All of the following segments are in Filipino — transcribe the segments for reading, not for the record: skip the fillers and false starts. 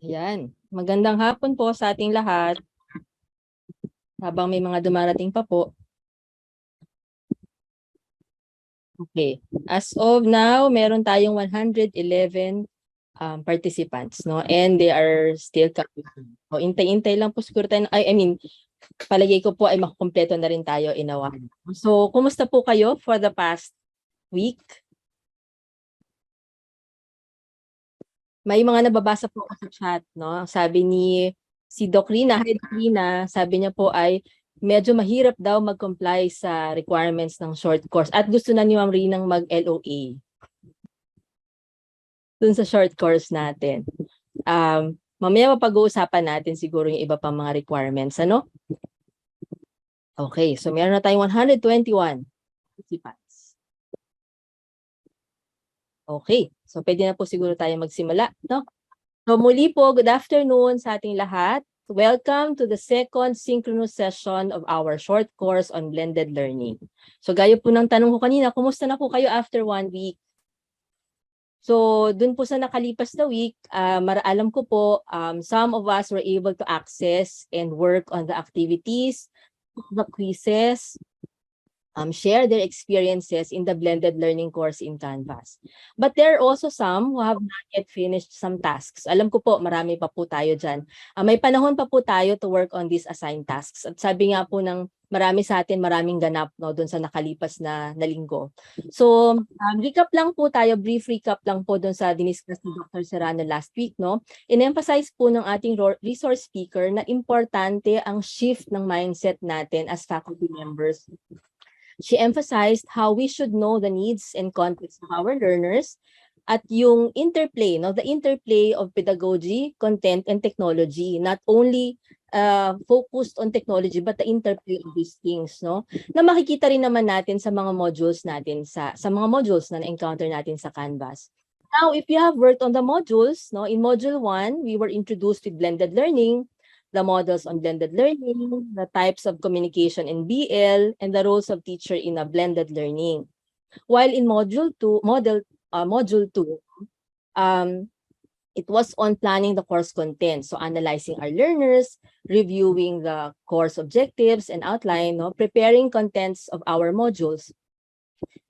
Ayan. Magandang hapon po sa ating lahat. Habang may mga dumarating pa po. Okay. As of now, meron tayong 111 participants, no? And they are still coming. So, intay-intay lang po siguro tayo. Palagay ko po ay makakompleto na rin tayo in a while. So, kumusta po kayo for the past week? May mga nababasa po ako sa chat, no? Sabi ni si Doc Rina, hi Doc Rina, sabi niya po ay medyo mahirap daw mag-comply sa requirements ng short course at gusto na ni Ma'am Rinang mag-LOA dun sa short course natin. Mamaya mapag-uusapan natin siguro yung iba pang mga requirements, ano? Okay, so meron na tayong 121 participants. Okay, so pwede na po siguro tayo magsimula, no? So muli po, good afternoon sa ating lahat. Welcome to the second synchronous session of our short course on blended learning. So gaya po ng tanong ko kanina, kumusta na po kayo after 1 week? So dun po sa nakalipas na week, alam ko po, some of us were able to access and work on the activities, the quizzes, share their experiences in the blended learning course in Canvas. But there are also some who have not yet finished some tasks. Alam ko po, marami pa po tayo dyan. May panahon pa po tayo to work on these assigned tasks. At sabi nga po ng marami sa atin, maraming ganap, no, dun sa nakalipas na linggo. So, recap lang po tayo, brief recap lang po dun sa diniscuss ni Dr. Serrano last week, no. In-emphasize po ng ating resource speaker na importante ang shift ng mindset natin as faculty members. She emphasized how we should know the needs and context of our learners at yung interplay, no, the interplay of pedagogy, content, and technology, not only focused on technology but the interplay of these things, no, na makikita rin naman natin sa mga modules natin sa mga modules na na-encounter natin sa Canvas. Now, if you have worked on the modules, no, in module 1, we were introduced with blended learning, the models on blended learning, the types of communication in BL, and the roles of teacher in a blended learning. While in module 2, it was on planning the course content. So analyzing our learners, reviewing the course objectives and outline, no, preparing contents of our modules.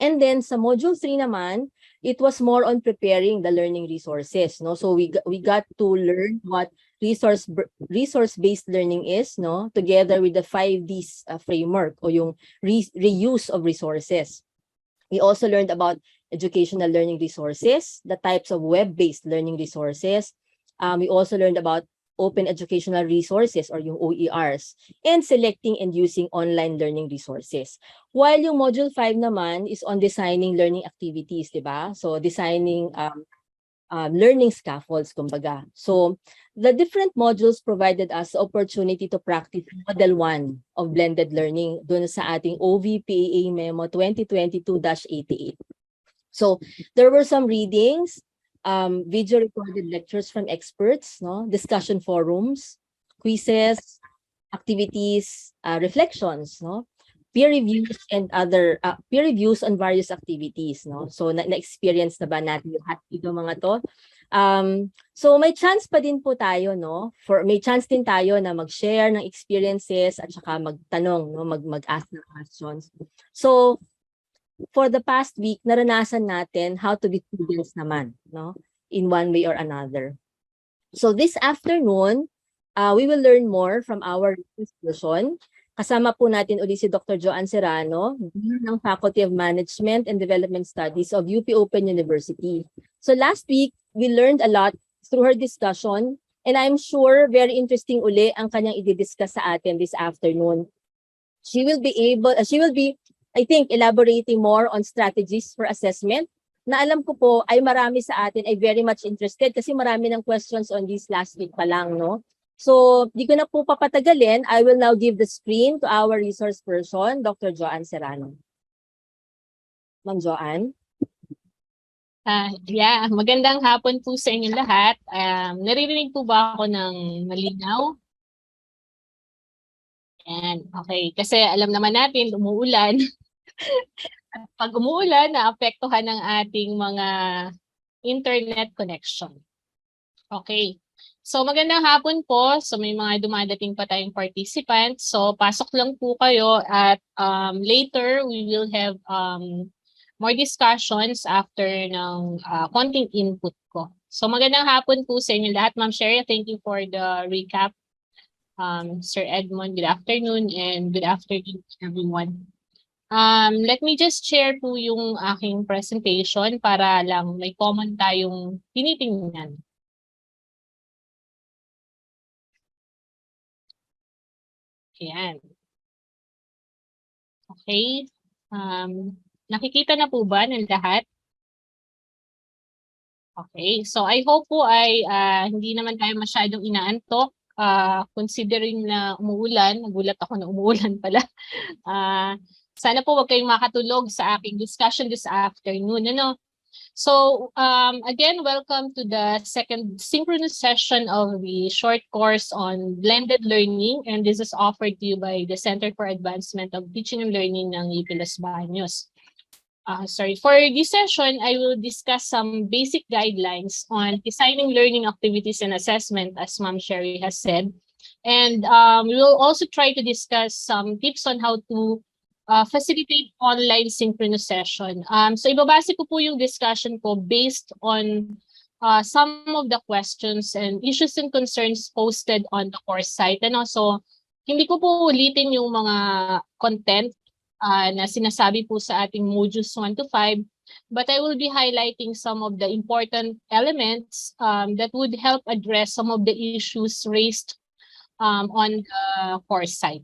And then sa module 3 naman, it was more on preparing the learning resources, no? So we got to learn what resource-based learning is, no, together with the 5Ds framework o yung reuse of resources. We also learned about educational learning resources, the types of web-based learning resources. We also learned about open educational resources or yung OERs, and selecting and using online learning resources. While yung module 5 naman is on designing learning activities, di ba? So designing learning scaffolds, kumbaga. So the different modules provided us the opportunity to practice model 1 of blended learning dun sa ating OVPAA Memo 2022-88. So there were some readings, video recorded lectures from experts, no, discussion forums, quizzes, activities, reflections, no, peer reviews and other peer reviews on various activities, no. So na-experience na ba natin lahat ito mga to? So may chance pa din po tayo, no, may chance din tayo na mag-share ng experiences at saka magtanong, no, mag-ask ng questions. So for the past week, naranasan natin how to be students naman, no, in one way or another. So this afternoon, we will learn more from our person. Kasama po natin ulit si Dr. Joanne Serrano, Dean ng Faculty of Management and Development Studies of UP Open University. So last week, we learned a lot through her discussion, and I'm sure very interesting uli ang kanyang i-discuss sa atin this afternoon. She will be, I think, elaborating more on strategies for assessment, na alam ko po ay marami sa atin ay very much interested kasi marami ng questions on this last week pa lang, no? So, di ko na po papatagalin. I will now give the screen to our resource person, Dr. Joanne Serrano. Ma'am Joanne? Yeah, magandang hapon po sa inyo lahat. Naririnig po ba ako ng malinaw? Yan, okay. Kasi alam naman natin, umuulan. At pag umuulan, naapektuhan ng ating mga internet connection. Okay. So magandang hapon po. So may mga dumadating pa tayong participants. So pasok lang po kayo at later we will have more discussions after ng konting input ko. So magandang hapon po sa inyo lahat. Ma'am Sherry, thank you for the recap. Sir Edmond, good afternoon and good afternoon everyone. Let me just share po yung aking presentation para lang may common tayong tinitingnan. Ayan. Okay. Nakikita na po ba ng lahat? Okay. So I hope po ay hindi naman tayo masyadong inaantok. Considering na umuulan, nagulat ako na umuulan pala. Sana po wag kayong makatulog sa aking discussion this afternoon. Ano? So again, welcome to the second synchronous session of the short course on blended learning, and this is offered to you by the Center for Advancement of Teaching and Learning ng UP Los Baños. For this session, I will discuss some basic guidelines on designing learning activities and assessment, as Ma'am Sherry has said. And we will also try to discuss some tips on how to facilitate online synchronous session. So ibabase ko po yung discussion ko based on some of the questions and issues and concerns posted on the course site. And also, hindi ko po ulitin yung mga content na sinasabi po sa ating modules 1 to 5, but I will be highlighting some of the important elements that would help address some of the issues raised on the course site.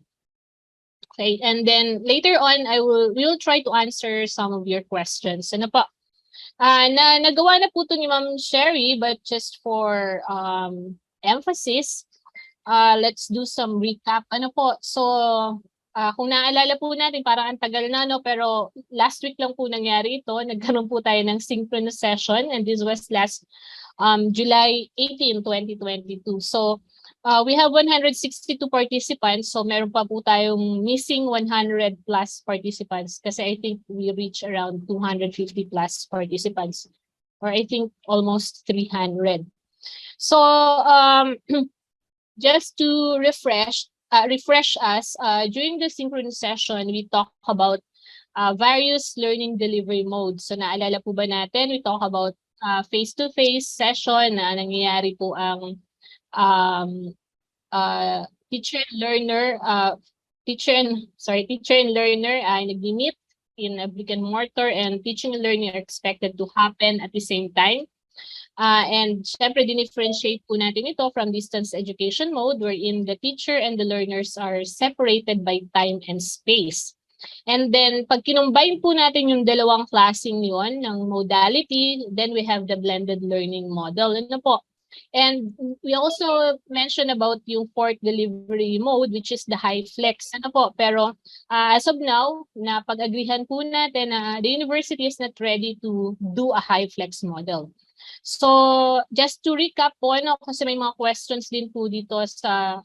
Okay, and then later on, we will try to answer some of your questions. Ano po? Nagawa na po ito ni Ma'am Sherry, but just for emphasis, let's do some recap. Ano po? So, kung naalala po natin, parang ang tagal na, no? Pero last week lang po nangyari ito. Nagkaroon po tayo ng synchronous session, and this was last July 18, 2022. So, we have 162 participants. So, meron pa po tayong missing 100 plus participants kasi I think we reach around 250 plus participants, or I think almost 300. So, just to refresh us, during the synchronous session, we talk about various learning delivery modes. So naalala po ba natin, we talk about face-to-face session na nangyayari po ang teacher and learner ay nag-meet in a brick and mortar, and teaching and learning are expected to happen at the same time. And syempre, dinifferentiate po natin ito from distance education mode wherein the teacher and the learners are separated by time and space. And then, pag kinumbine po natin yung dalawang klaseng yun ng modality, then we have the blended learning model. Ano po? And we also mentioned about yung fourth delivery mode, which is the high flex. Ano po? Pero as of now, napag-agrihan po natin na the university is not ready to do a high flex model. So, just to recap po, kasi may mga questions din po dito sa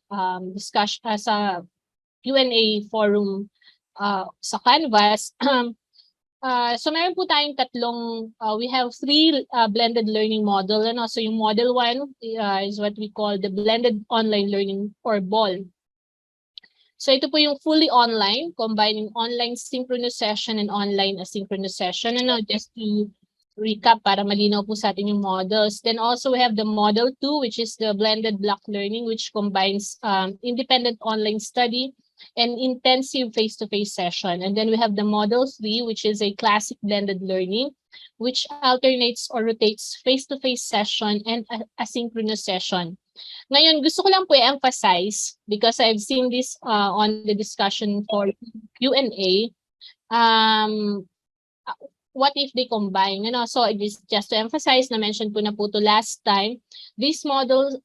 discussion, sa Q&A forum sa Canvas. So, meron po tayong tatlong, we have three blended learning model. So, yung model 1 is what we call the blended online learning or BOL. So, ito po yung fully online, combining online synchronous session and online asynchronous session. Just to recap para malinaw po sa atin yung models. Then also we have the model 2, which is the blended block learning, which combines independent online study and intensive face-to-face session. And then we have the model 3, which is a classic blended learning, which alternates or rotates face-to-face session and asynchronous session. Ngayon, gusto ko lang po i-emphasize, because I've seen this on the discussion for Q&A, what if they combine? So just to emphasize, na-mention ko na po to last time, these models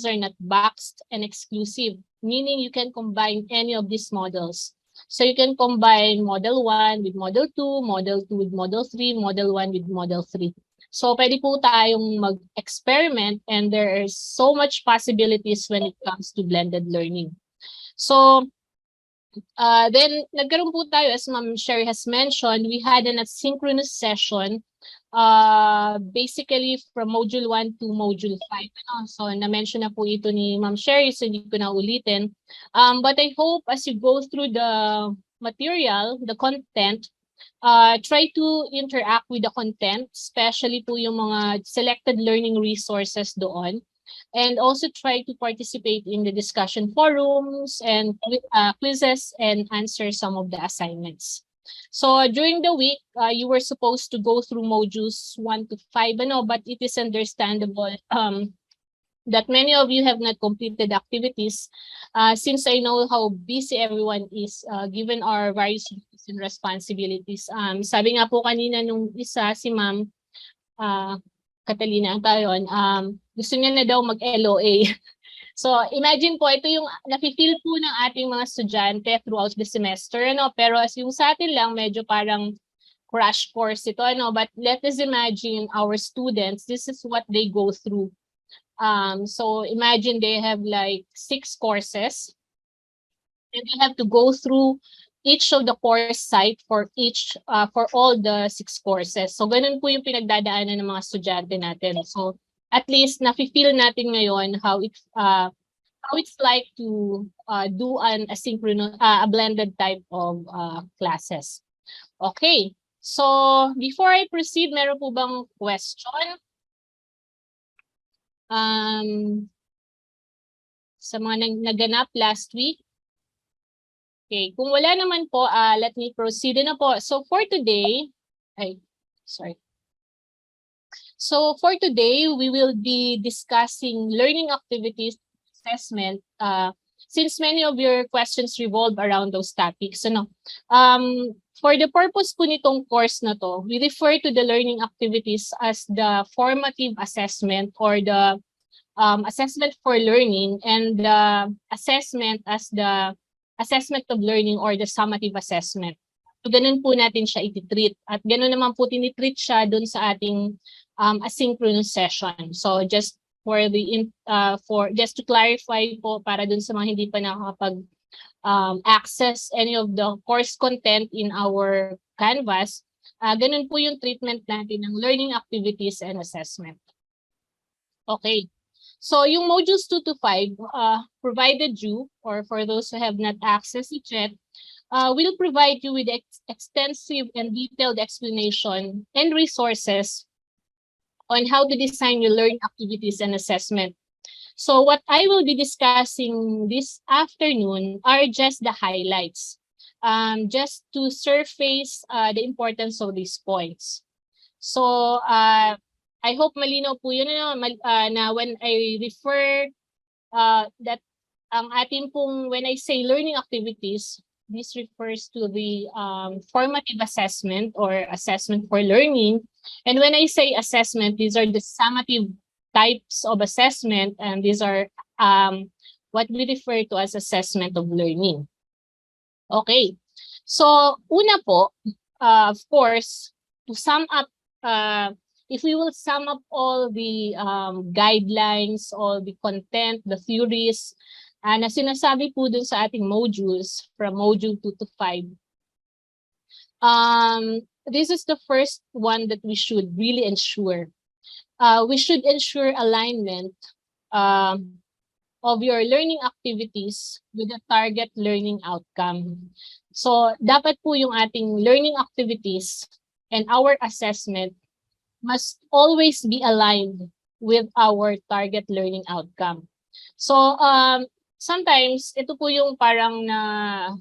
are not boxed and exclusive, meaning you can combine any of these models. So you can combine model 1 with model 2, model 2 with model 3, model 1 with model 3. So pwede po tayong mag-experiment, and there are so much possibilities when it comes to blended learning. So Then, nagkaroon po tayo, as Ma'am Sherry has mentioned, we had an asynchronous session basically from Module 1 to Module 5. So, na-mention na po ito ni Ma'am Sherry, so hindi ko na ulitin. But I hope as you go through the material, the content, try to interact with the content, especially po yung mga selected learning resources doon. And also try to participate in the discussion forums and quizzes and answer some of the assignments. So during the week, you were supposed to go through modules 1 to 5, but it is understandable that many of you have not completed activities since I know how busy everyone is given our various duties and responsibilities. Sabi nga po kanina nung isa, si Ma'am Catalina Tayon, gusto niya na daw mag-LOA. So imagine po, ito yung nafe-feel po ng ating mga estudyante throughout the semester, pero as yung sa atin lang, medyo parang crash course ito, but let us imagine our students, this is what they go through. So imagine they have like 6 courses and they have to go through each of the course site for all the 6 courses. So ganun po yung pinagdadaanan ng mga estudyante natin. So at least nafe-feel natin ngayon how it's like to do an asynchronous a blended type of classes. Okay. So before I proceed, meron po bang question? Sa mga naganap last week? Okay, kung wala naman po, let me proceed na po. So for today, So for today, we will be discussing learning activities assessment since many of your questions revolve around those topics. For the purpose po nitong course na to, we refer to the learning activities as the formative assessment or the assessment for learning, and the assessment as the assessment of learning or the summative assessment. So ganun po natin siya ititreat. At ganun naman po tinitreat siya dun sa ating asynchronous session. So just just to clarify po para dun sa mga hindi pa nakakapag access any of the course content in our Canvas, ganun po yung treatment natin ng learning activities and assessment. Okay. So yung modules 2 to 5 provided you, or for those who have not accessed it yet, will provide you with extensive and detailed explanation and resources on how to design your learning activities and assessment. So what I will be discussing this afternoon are just the highlights, just to surface the importance of these points. So I hope malinaw po yun na when I refer that ang ating pong, when I say learning activities, this refers to the formative assessment or assessment for learning. And when I say assessment, these are the summative types of assessment, and these are what we refer to as assessment of learning. Okay. So una po, of course, to sum up, if we will sum up all the guidelines, all the content, the theories, na sinasabi po dun sa ating modules from module 2 to 5, this is the first one that we should really ensure. We should ensure alignment of your learning activities with the target learning outcome. So, dapat po yung ating learning activities and our assessment must always be aligned with our target learning outcome. So, sometimes, ito po yung parang na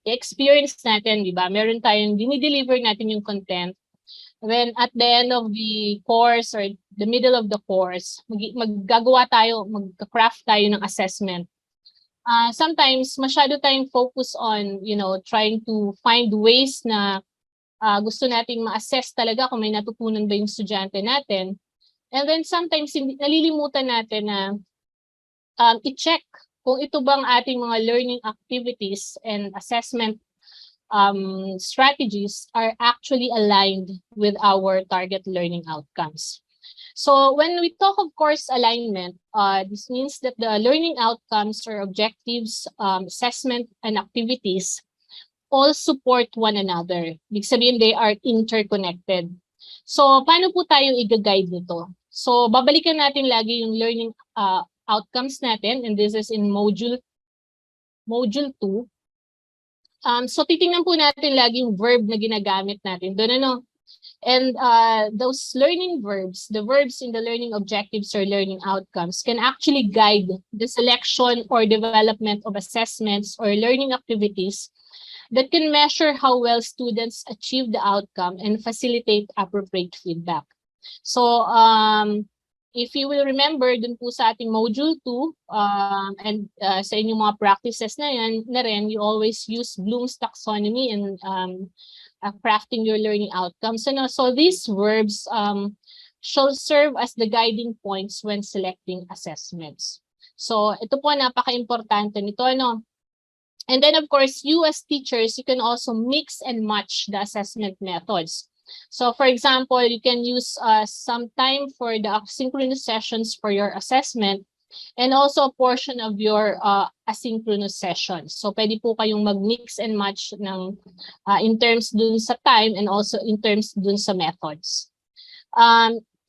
experience natin, di ba? Meron tayong dinideliver natin yung content. Then, at the end of the course or the middle of the course, maggagawa tayo, magka-craft tayo ng assessment. Sometimes, masyado tayong focus on, trying to find ways na gusto nating ma-assess talaga kung may natutunan ba yung estudyante natin. And then sometimes nalilimutan natin na i-check kung ito bang ating mga learning activities and assessment strategies are actually aligned with our target learning outcomes. So when we talk of course alignment, this means that the learning outcomes or objectives, assessment, and activities all support one another. Ibig sabihin, they are interconnected. So paano po tayo i-guide nito? So babalikan natin lagi yung learning outcomes natin, and this is in module 2. So titingnan po natin lagi yung verb na ginagamit natin doon, ano? And those learning verbs, the verbs in the learning objectives or learning outcomes can actually guide the selection or development of assessments or learning activities that can measure how well students achieve the outcome and facilitate appropriate feedback. So if you will remember dun po sa ating module 2 and sa inyong mga practices na yan na rin, you always use Bloom's taxonomy in crafting your learning outcomes. So these verbs shall serve as the guiding points when selecting assessments. So ito po napaka-importante nito, ano? And then of course, you as teachers, you can also mix and match the assessment methods. So for example, you can use some time for the asynchronous sessions for your assessment and also a portion of your asynchronous sessions. So pwede po kayong mag-mix and match ng in terms dun sa time and also in terms dun sa methods.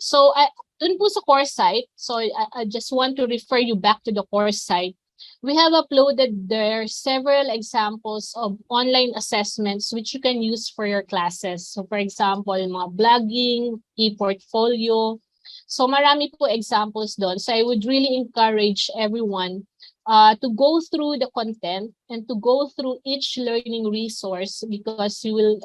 So dun po sa course site, so I just want to refer you back to the course site. We have uploaded there several examples of online assessments which you can use for your classes. So for example, mga blogging, e-portfolio. So marami po examples doon. So I would really encourage everyone to go through the content and to go through each learning resource because you will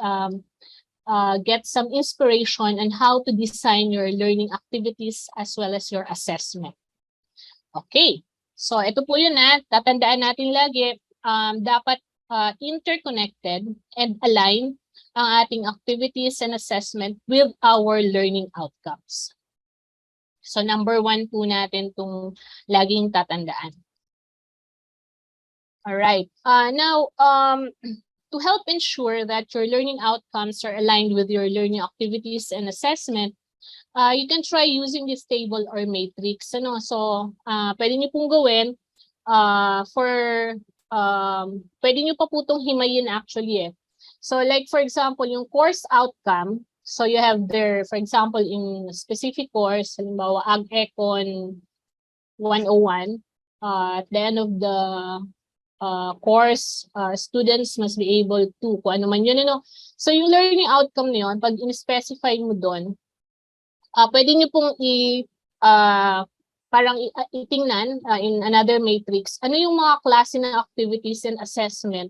get some inspiration on how to design your learning activities as well as your assessment. Okay. So ito po yun tatandaan natin lagi, dapat interconnected and align ang ating activities and assessment with our learning outcomes. So number 1 po natin itong laging tatandaan. Alright, now to help ensure that your learning outcomes are aligned with your learning activities and assessment, you can try using this table or matrix. So, pwede niyo pong gawin pwede niyo pa po itong himayin actually. So, like for example, yung course outcome. So, you have there, for example, in specific course, halimbawa, Ag-Econ 101, at the end of the course, students must be able to, kung ano man yun, So, yung learning outcome na yun, pag in-specify mo doon, pwede nyo pong itingnan in another matrix, ano yung mga klase ng activities and assessment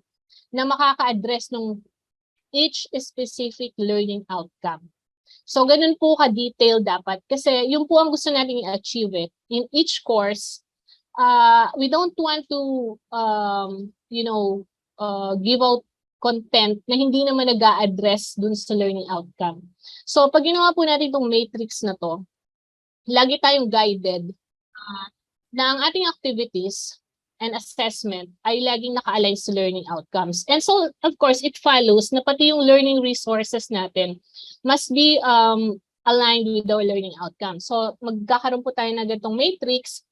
na makaka-address ng each specific learning outcome. So, ganun po ka-detail dapat. Kasi yung po ang gusto natin i-achieve in each course, we don't want to, give out content na hindi naman nag-a-address dun sa learning outcome. So, pag ginawa po natin itong matrix na to, lagi tayong guided na ang ating activities and assessment ay laging naka-align sa learning outcomes. And so, of course, it follows na pati yung learning resources natin must be aligned with our learning outcomes. So, magkakaroon po tayo na ganitong matrix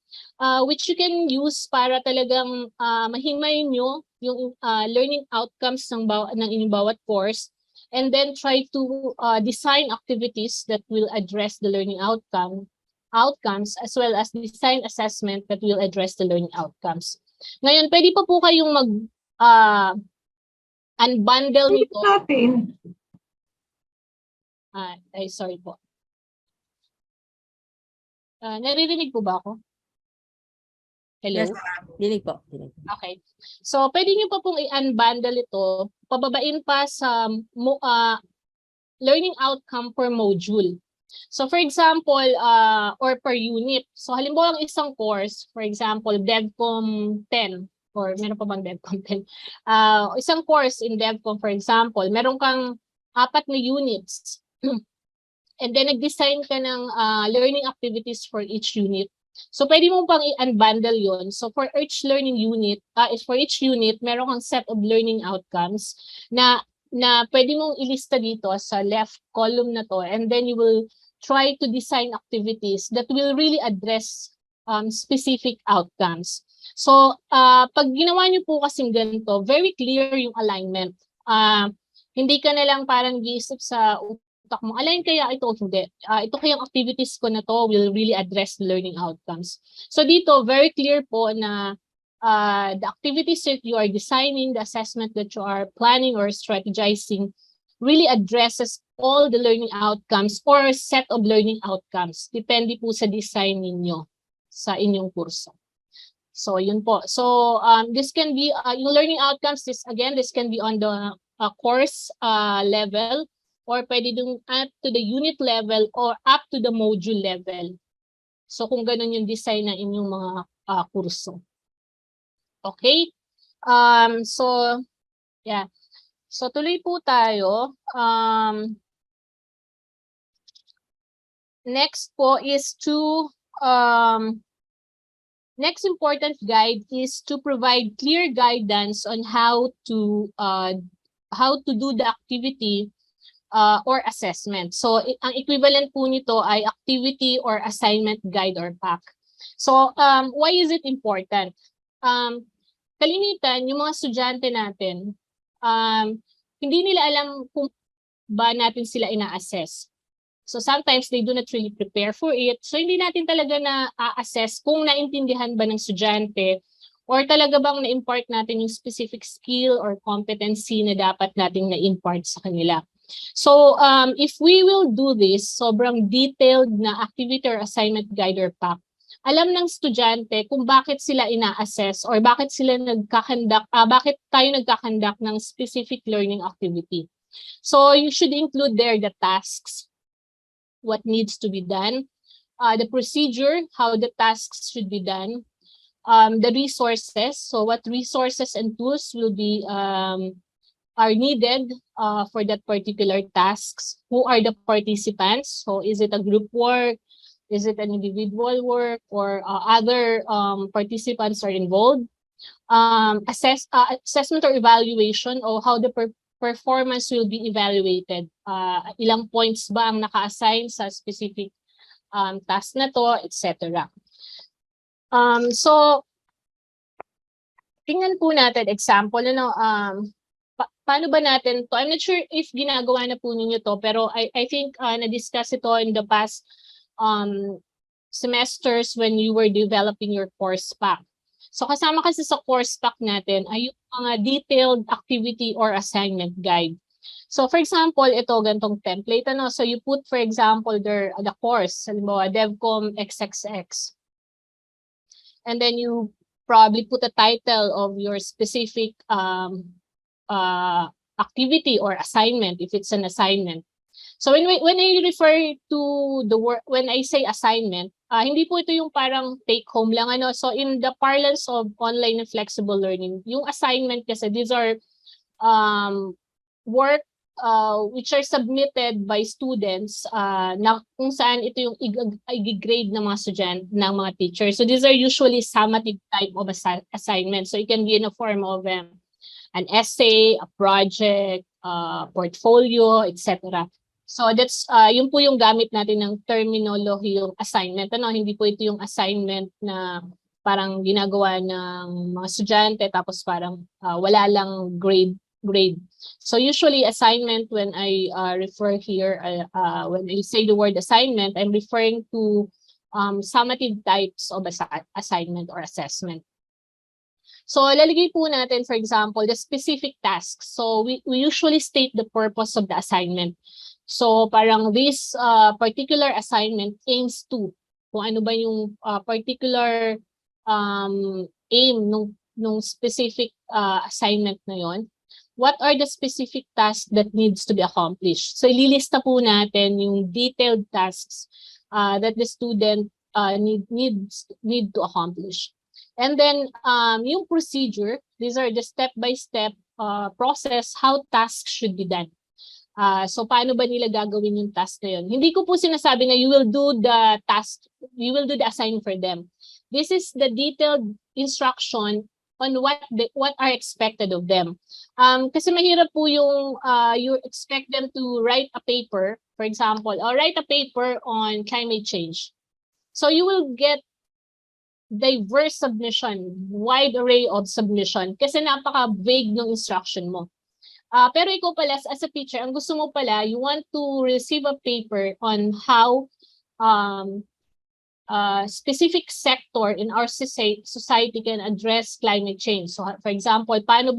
which you can use para talagang mahimayin nyo yung learning outcomes ng inyong bawat course, and then try to design activities that will address the learning outcomes as well as design assessment that will address the learning outcomes. Ngayon, pwede pa po kayong unbundle nito. Sorry po. Naririnig po ba ako? Hello? Yes, dinig po. Okay. So, pwede nyo pa pong i-unbundle ito, pababain pa sa learning outcome per module. So, for example, or per unit. So, halimbawa ang isang course, for example, DevCom 10, or meron pa bang DevCom 10? Isang course in DevCom, for example, meron kang 4 na units. And then, nag-design ka ng learning activities for each unit. So, pwede mo pang i-unbundle yun. So, for each learning unit, meron kang set of learning outcomes na pwede mong ilista dito sa left column na to. And then, you will try to design activities that will really address specific outcomes. So, pag ginawa niyo po kasing ganito, very clear yung alignment. Hindi ka na lang parang nag-iisip sa utak mo, align kaya ito o hindi? Ito kayang activities ko na to will really address the learning outcomes. So dito, very clear po na the activities that you are designing, the assessment that you are planning or strategizing really addresses all the learning outcomes or set of learning outcomes. Depende po sa design ninyo sa inyong kurso. So yun po. So this can be, yung learning outcomes, this can be on the course level, or pwede dun up to the unit level or up to the module level. So kung ganun yung design ng inyong mga kurso. Okay? So, yeah. So tuloy po tayo. Next po is to, next important guide is to provide clear guidance on how to do the activity or assessment. So, ang equivalent po nito ay activity or assignment guide or pack. So, why is it important? Kalimitan, yung mga estudyante natin, hindi nila alam kung ba natin sila ina-assess. So, sometimes they do not really prepare for it. So, hindi natin talaga na-assess kung naintindihan ba ng estudyante or talaga bang na-impart natin yung specific skill or competency na dapat nating na-impart sa kanila. So, if we will do this, sobrang detailed na activity or assignment guide or pack, alam ng estudyante kung bakit sila ina-assess or bakit sila bakit tayo nagkakandak ng specific learning activity. So, you should include there the tasks, what needs to be done, the procedure, how the tasks should be done, the resources, so what resources and tools will be are needed for that particular tasks. Who are the participants? So is it a group work? Is it an individual work, or other participants are involved? Assessment or evaluation, or how the performance will be evaluated. Ilang points ba ang naka-assign sa specific task na to, etc. So, tingnan po natin example, paano ba natin to? I'm not sure if ginagawa na po ninyo to, pero I think na-discuss ito in the past semesters when you were developing your course pack. So kasama kasi sa course pack natin ay yung mga detailed activity or assignment guide. So for example, ito gantong template, so you put for example the course, halimbawa DevCom XXX. And then you probably put a title of your specific activity or assignment if it's an assignment. So when I refer to the work, when I say assignment, hindi po ito yung parang take home lang So in the parlance of online and flexible learning, yung assignment kasi these are work which are submitted by students na kung saan ito yung i-grade ng mga student, ng mga teachers. So these are usually summative type of assignment. So it can be in a form of an essay, a project, portfolio, etc. So that's yun po yung gamit natin ng terminology yung assignment. Hindi po ito yung assignment na parang ginagawa ng mga estudyante tapos parang wala lang grade. So usually assignment, when I refer here, when I say the word assignment, I'm referring to summative types of assignment or assessment. So lalagay po natin, for example, the specific tasks. So we usually state the purpose of the assignment. So parang this particular assignment aims to, kung ano ba yung particular aim nung specific assignment na yon. What are the specific tasks that needs to be accomplished? So ililista po natin yung detailed tasks that the student need to accomplish. And then yung procedure, these are the step-by-step process how tasks should be done. So paano ba nila gagawin yung task na yun? Hindi ko po sinasabi na you will do the task, you will do the assignment for them. This is the detailed instruction what are expected of them. Kasi mahirap po yung you expect them to write a paper, for example, or write a paper on climate change. So you will get diverse submission, wide array of submission kasi napaka-vague ng instruction mo. Pero ikaw pala as a teacher, ang gusto mo pala, you want to receive a paper on how specific sector in our society can address climate change. So for example, paano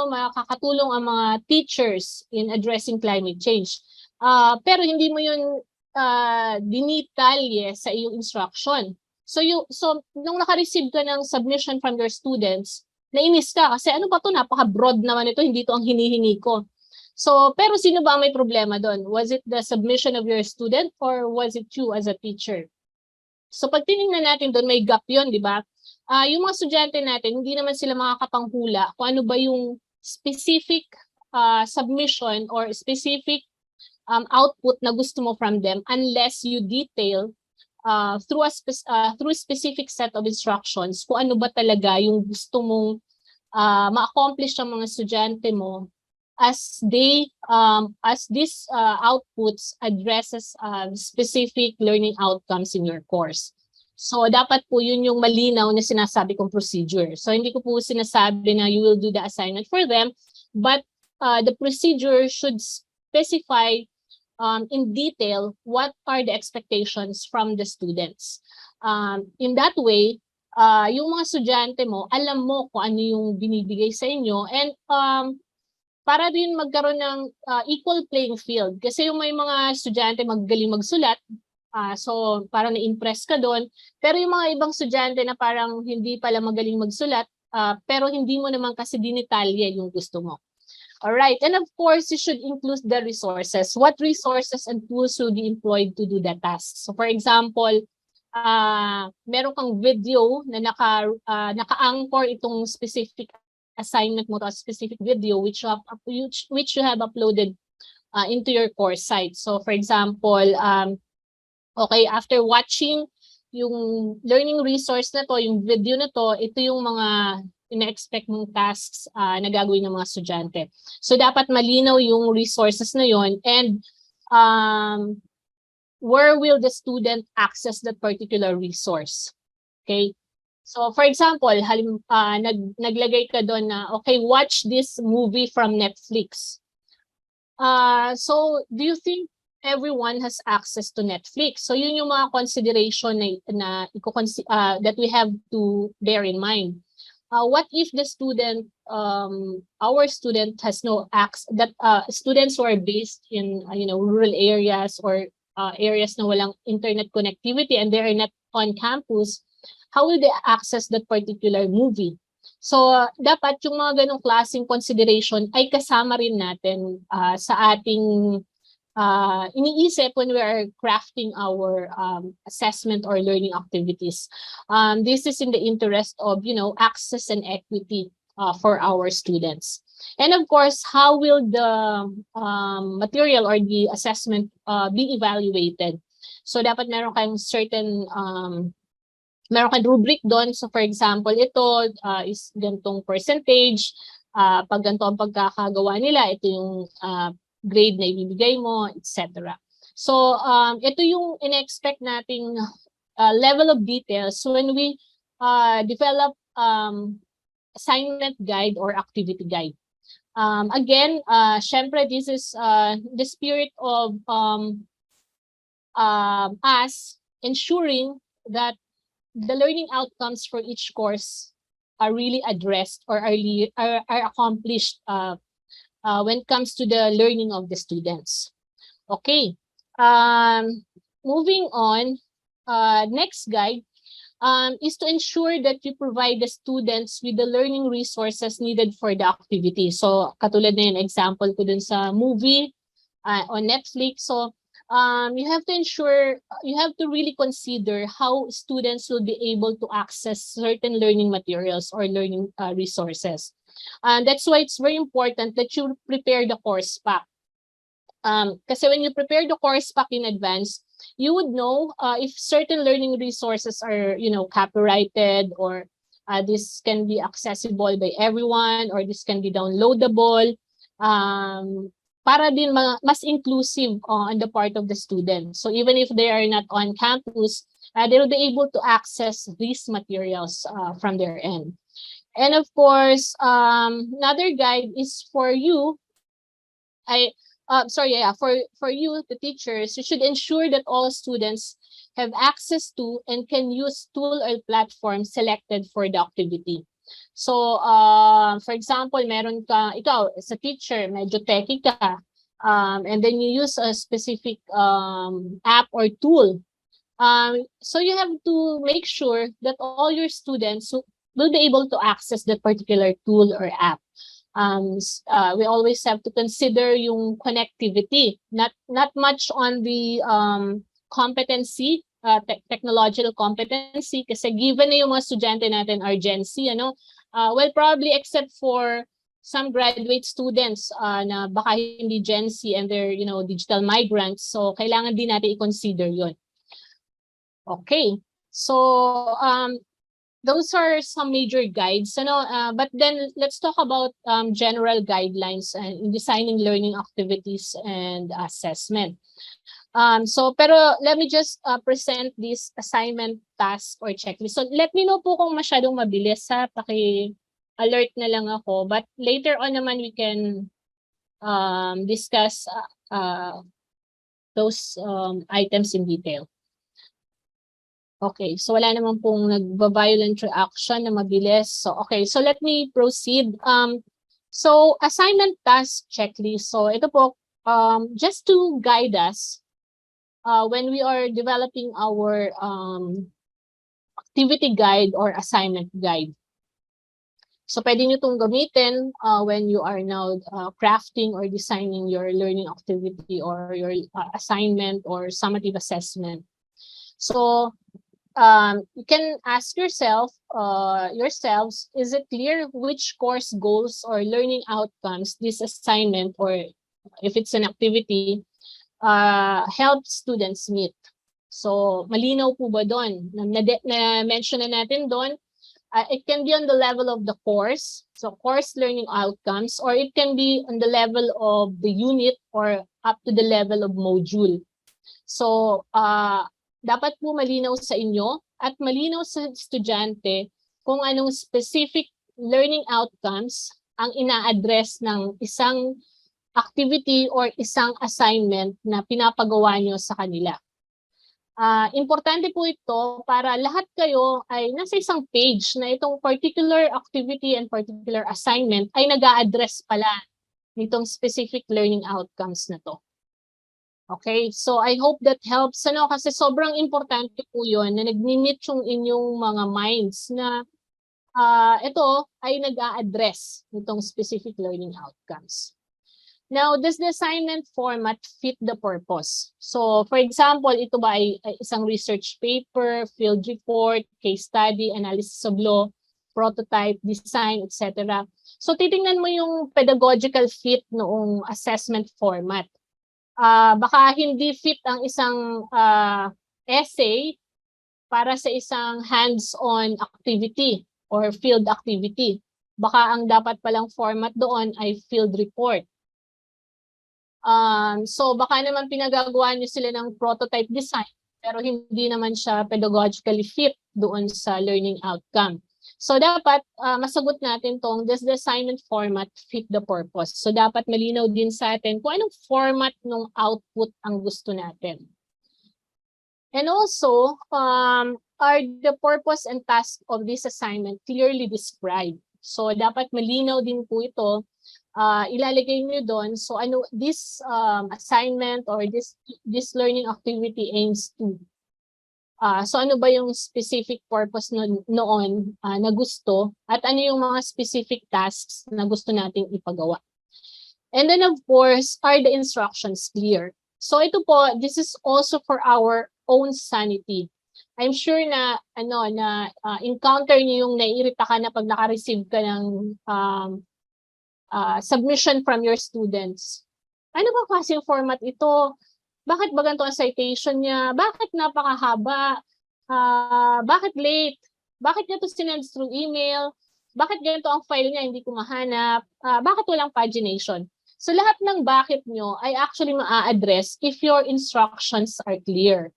makakatulong ang mga teachers in addressing climate change. Pero hindi mo yun dinitalye sa iyong instruction. So nung naka-receive ka ng submission from your students, nainis ka kasi ano ba to, napaka-broad naman ito, hindi to ang hinihingi ko. So, pero sino ba ang may problema doon? Was it the submission of your student or was it you as a teacher? So, pag tinignan natin doon, may gap yun, di ba? Yung mga estudyante natin, hindi naman sila makakapanghula kung ano ba yung specific submission or specific output na gusto mo from them unless you detail through a specific set of instructions kung ano ba talaga yung gusto mong ma-accomplish ng mga estudyante mo as these outputs addresses specific learning outcomes in your course. So dapat po yun yung malinaw na sinasabi kong procedure. So hindi ko po sinasabi na you will do the assignment for them, but the procedure should specify in detail what are the expectations from the students. In that way, yung mga estudyante mo, alam mo kung ano yung binibigay sa inyo, and para din magkaroon ng equal playing field. Kasi yung may mga estudyante magaling magsulat, so parang na-impress ka doon. Pero yung mga ibang estudyante na parang hindi pala magaling magsulat, pero hindi mo naman kasi dinitalye yung gusto mo. Alright, and of course, you should include the resources. What resources and tools should be employed to do the task? So for example, meron kang video na naka-anchor itong specific assignment mo to a specific video which you have uploaded into your course site. So for example, okay, after watching yung learning resource na to, yung video na to, ito yung mga ina-expect mong tasks na gagawin ng mga estudyante. So dapat malinaw yung resources na yon, and where will the student access that particular resource? Okay? So for example, naglagay ka doon na, okay, watch this movie from Netflix. So do you think everyone has access to Netflix? So yun yung mga consideration that we have to bear in mind. What if the student, our student has no access, that students who are based in rural areas or areas na walang internet connectivity and they are not on campus, how will they access that particular movie? So, dapat yung mga ganong klaseng consideration ay kasama rin natin sa ating iniisip when we are crafting our assessment or learning activities. This is in the interest of, access and equity for our students. And of course, how will the material or the assessment be evaluated? So, dapat meron kayong certain meron kang rubric doon. So for example, ito is gantong percentage. Pag ganito ang pagkakagawa nila, ito yung grade na ibibigay mo, etc. So ito yung in-expect nating level of details when we develop assignment guide or activity guide. Again, syempre this is the spirit of us ensuring that the learning outcomes for each course are really addressed or are accomplished when it comes to the learning of the students. Okay, moving on, next guide is to ensure that you provide the students with the learning resources needed for the activity. So katulad na yung example ko dun sa movie on Netflix. So you have to really consider how students will be able to access certain learning materials or learning resources. That's why it's very important that you prepare the course pack. Kasi when you prepare the course pack in advance, you would know if certain learning resources are, copyrighted or This can be accessible by everyone, or this can be downloadable. Para din mas inclusive on the part of the student. So even if they are not on campus, they will be able to access these materials from their end. And of course, another guide is for you. For you, the teachers, you should ensure that all students have access to and can use tool or platform selected for the activity. So, for example, meron ka, ikaw, as a teacher, medyo techie ka, and then you use a specific app or tool. So you have to make sure that all your students will be able to access that particular tool or app. We always have to consider yung connectivity, not much on the competency, technological competency, kasi given na yung mga estudyante natin are Gen Z, well, probably except for some graduate students na baka hindi Gen Z and they're, digital migrants. So, kailangan din natin i-consider yun. Okay. So, those are some major guides, but then let's talk about general guidelines in designing learning activities and assessment. Pero let me just present this assignment, task, or checklist. So let me know po kung masyadong mabilis, paki-alert na lang ako. But later on naman we can discuss those items in detail. Okay, so wala naman pong nagba-violent reaction na mabilis. So okay, so let me proceed. So assignment, task, checklist. So ito po, just to guide us when we are developing our activity guide or assignment guide. So pwede nyo itong gamitin when you are now crafting or designing your learning activity or your assignment or summative assessment. So you can ask yourselves, is it clear which course goals or learning outcomes this assignment, or if it's an activity, helps students meet? So, malinaw po ba doon? Na-mention na natin doon, it can be on the level of the course, so course learning outcomes, or it can be on the level of the unit or up to the level of module. So, dapat po malinaw sa inyo at malinaw sa estudyante kung anong specific learning outcomes ang ina-address ng isang activity or isang assignment na pinapagawa nyo sa kanila. Importante po ito para lahat kayo ay nasa isang page na itong particular activity and particular assignment ay nag-a-address pala nitong specific learning outcomes na to. Okay, so I hope that helps. Kasi sobrang importante po yun na nag-meet yung inyong mga minds na ito ay nag-a-address nitong specific learning outcomes. Now, does the assignment format fit the purpose? So, for example, ito ba ay isang research paper, field report, case study, analysis of law, prototype, design, etc. So, titingnan mo yung pedagogical fit noong assessment format. Baka hindi fit ang isang essay para sa isang hands-on activity or field activity. Baka ang dapat palang format doon ay field report. So baka naman pinagagawa niyo sila ng prototype design, pero hindi naman siya pedagogically fit doon sa learning outcome. So dapat masagot natin tong, does the assignment format fit the purpose? So dapat malinaw din sa atin kung anong format ng output ang gusto natin. And also, are the purpose and task of this assignment clearly described? So dapat malinaw din po ito. Ilalagay niyo doon. So ano this assignment or this learning activity aims to. So ano ba yung specific purpose noon na gusto, at ano yung mga specific tasks na gusto nating ipagawa. And then of course, are the instructions clear? So ito po, this is also for our own sanity. I'm sure na encounter niyo yung naiirita ka na pag naka-receive ka ng submission from your students. Ano ba klaseng format ito? Bakit ba ganito ang citation niya? Bakit napakahaba? Bakit late? Bakit niya to sinend through email? Bakit ganito ang file niya, hindi ko mahanap? Bakit walang pagination? So lahat ng bakit nyo ay actually maa-address if your instructions are clear.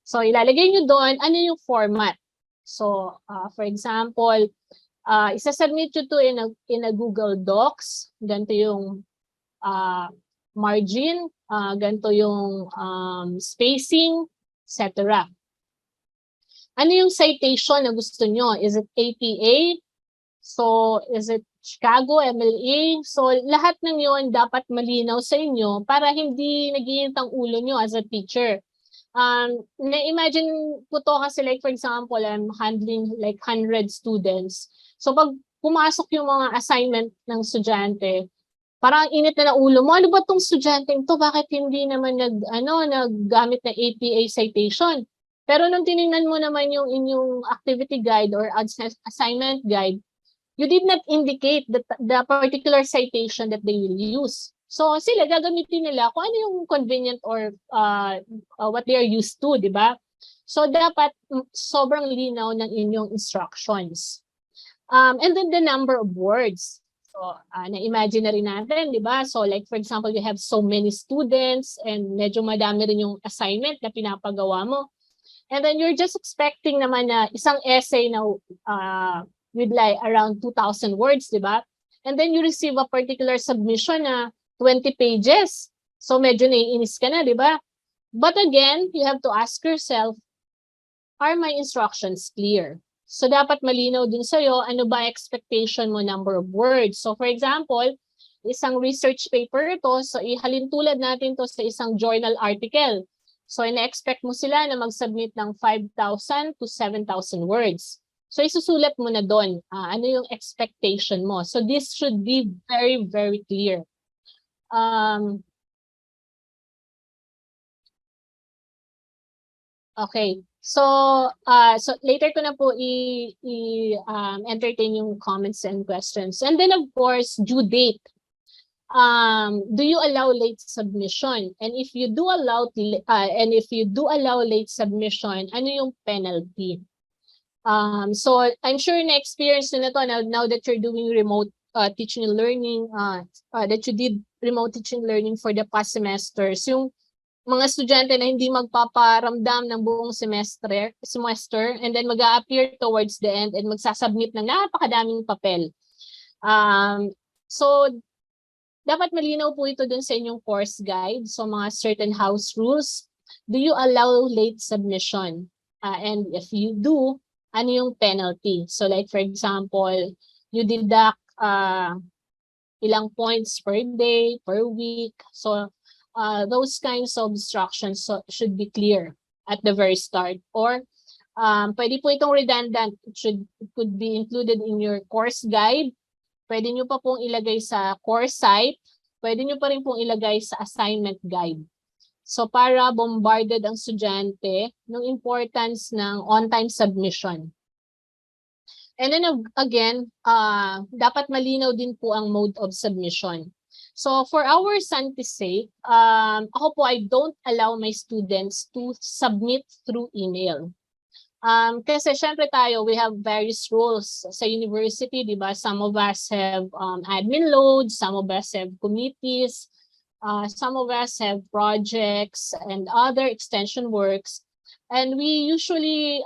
So ilalagay nyo doon, ano yung format? So for example, isasubmit nyo to in a Google Docs. Ganito yung margin, ganito yung spacing, etc. Ano yung citation na gusto nyo? Is it APA? So, is it Chicago, MLA? So, lahat ng yun dapat malinaw sa inyo para hindi nag-iinit ang ulo nyo as a teacher. Na-imagine ko to kasi like for example, I'm handling like 100 students. So, pag pumasok yung mga assignment ng estudyante, parang init na ulo mo. Ano ba tong estudyante to? Bakit hindi naman naggamit ng APA citation? Pero nung tiningnan mo naman yung inyong activity guide or assignment guide, you did not indicate the particular citation that they will use. So sila gagamitin nila kung ano yung convenient or what they are used to, di ba? So dapat sobrang linaw ng inyong instructions. And then the number of words. So na-imagine na rin natin, di ba? So like for example, you have so many students and medyo madami rin yung assignment na pinapagawa mo. And then you're just expecting naman na isang essay na with like around 2,000 words, di ba? And then you receive a particular submission na 20 pages. So medyo naiinis ka na, di ba? But again, you have to ask yourself, are my instructions clear? So dapat malinaw din sa'yo, ano ba expectation mo number of words? So for example, isang research paper ito, so ihalin tulad natin to sa isang journal article. So ina-expect mo sila na mag-submit ng 5,000 to 7,000 words. So isusulat mo na doon, ano yung expectation mo. So this should be very, very clear. Okay. So later ko na po entertain yung comments and questions. And then of course, due date. Do you allow late submission? And if you do allow late submission, ano yung penalty? So I'm sure na-experience nyo na to now that you're doing remote teaching and learning, that you did remote teaching and learning for the past semesters. Yung mga estudyante na hindi magpaparamdam ng buong semester, and then mag-a-appear towards the end and magsasubmit ng napakadaming papel. So dapat malinaw po ito dun sa inyong course guide. So mga certain house rules. Do you allow late submission? And if you do, ano yung penalty? So like for example, you deduct ilang points per day, per week. So those kinds of instructions should be clear at the very start. Or pwede po itong redundant. It could be included in your course guide. Pwede nyo pa pong ilagay sa course site. Pwede nyo pa rin pong ilagay sa assignment guide. So para bombarded ang estudyante ng importance ng on-time submission. And then again, dapat malinaw din po ang mode of submission. So for our sanity's sake, ako po I don't allow my students to submit through email. Kasi syempre tayo, we have various roles sa university, di ba? Some of us have admin loads, some of us have committees, some of us have projects and other extension works. And we usually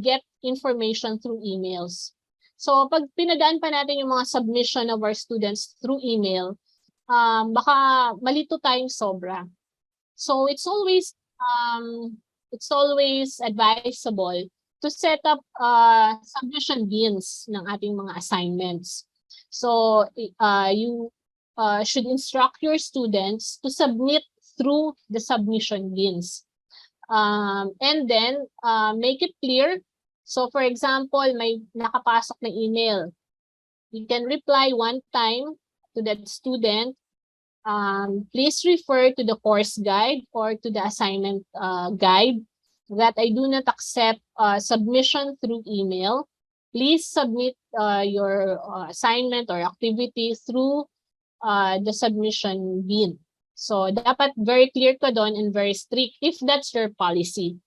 get information through emails. So pag pinadaan pa natin yung mga submission of our students through email, baka malito tayong sobra. So it's always advisable to set up submission bins ng ating mga assignments. So you should instruct your students to submit through the submission bins. And then make it clear. So for example, may nakapasok na email. You can reply one time to that student. Please refer to the course guide or to the assignment guide that I do not accept submission through email. Please submit your assignment or activity through the submission bin. So dapat very clear ka doon and very strict if that's your policy.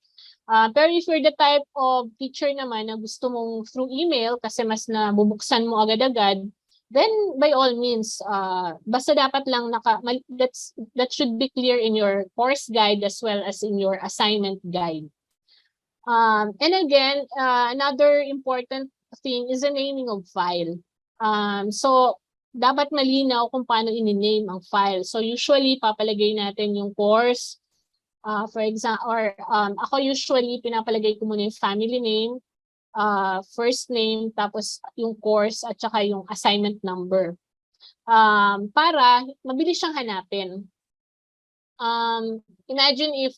Pero if you're the type of teacher naman na gusto mong through email kasi mas nabubuksan mo agad-agad, then by all means, basta dapat lang that should be clear in your course guide as well as in your assignment guide. And again, another important thing is the naming of file. So dapat malinaw kung paano i-name ang file. So usually papalagay natin yung course, for example, or ako usually pinapalagay ko muna yung family name, first name, tapos yung course at saka yung assignment number. Para mabilis siyang hanapin. Imagine if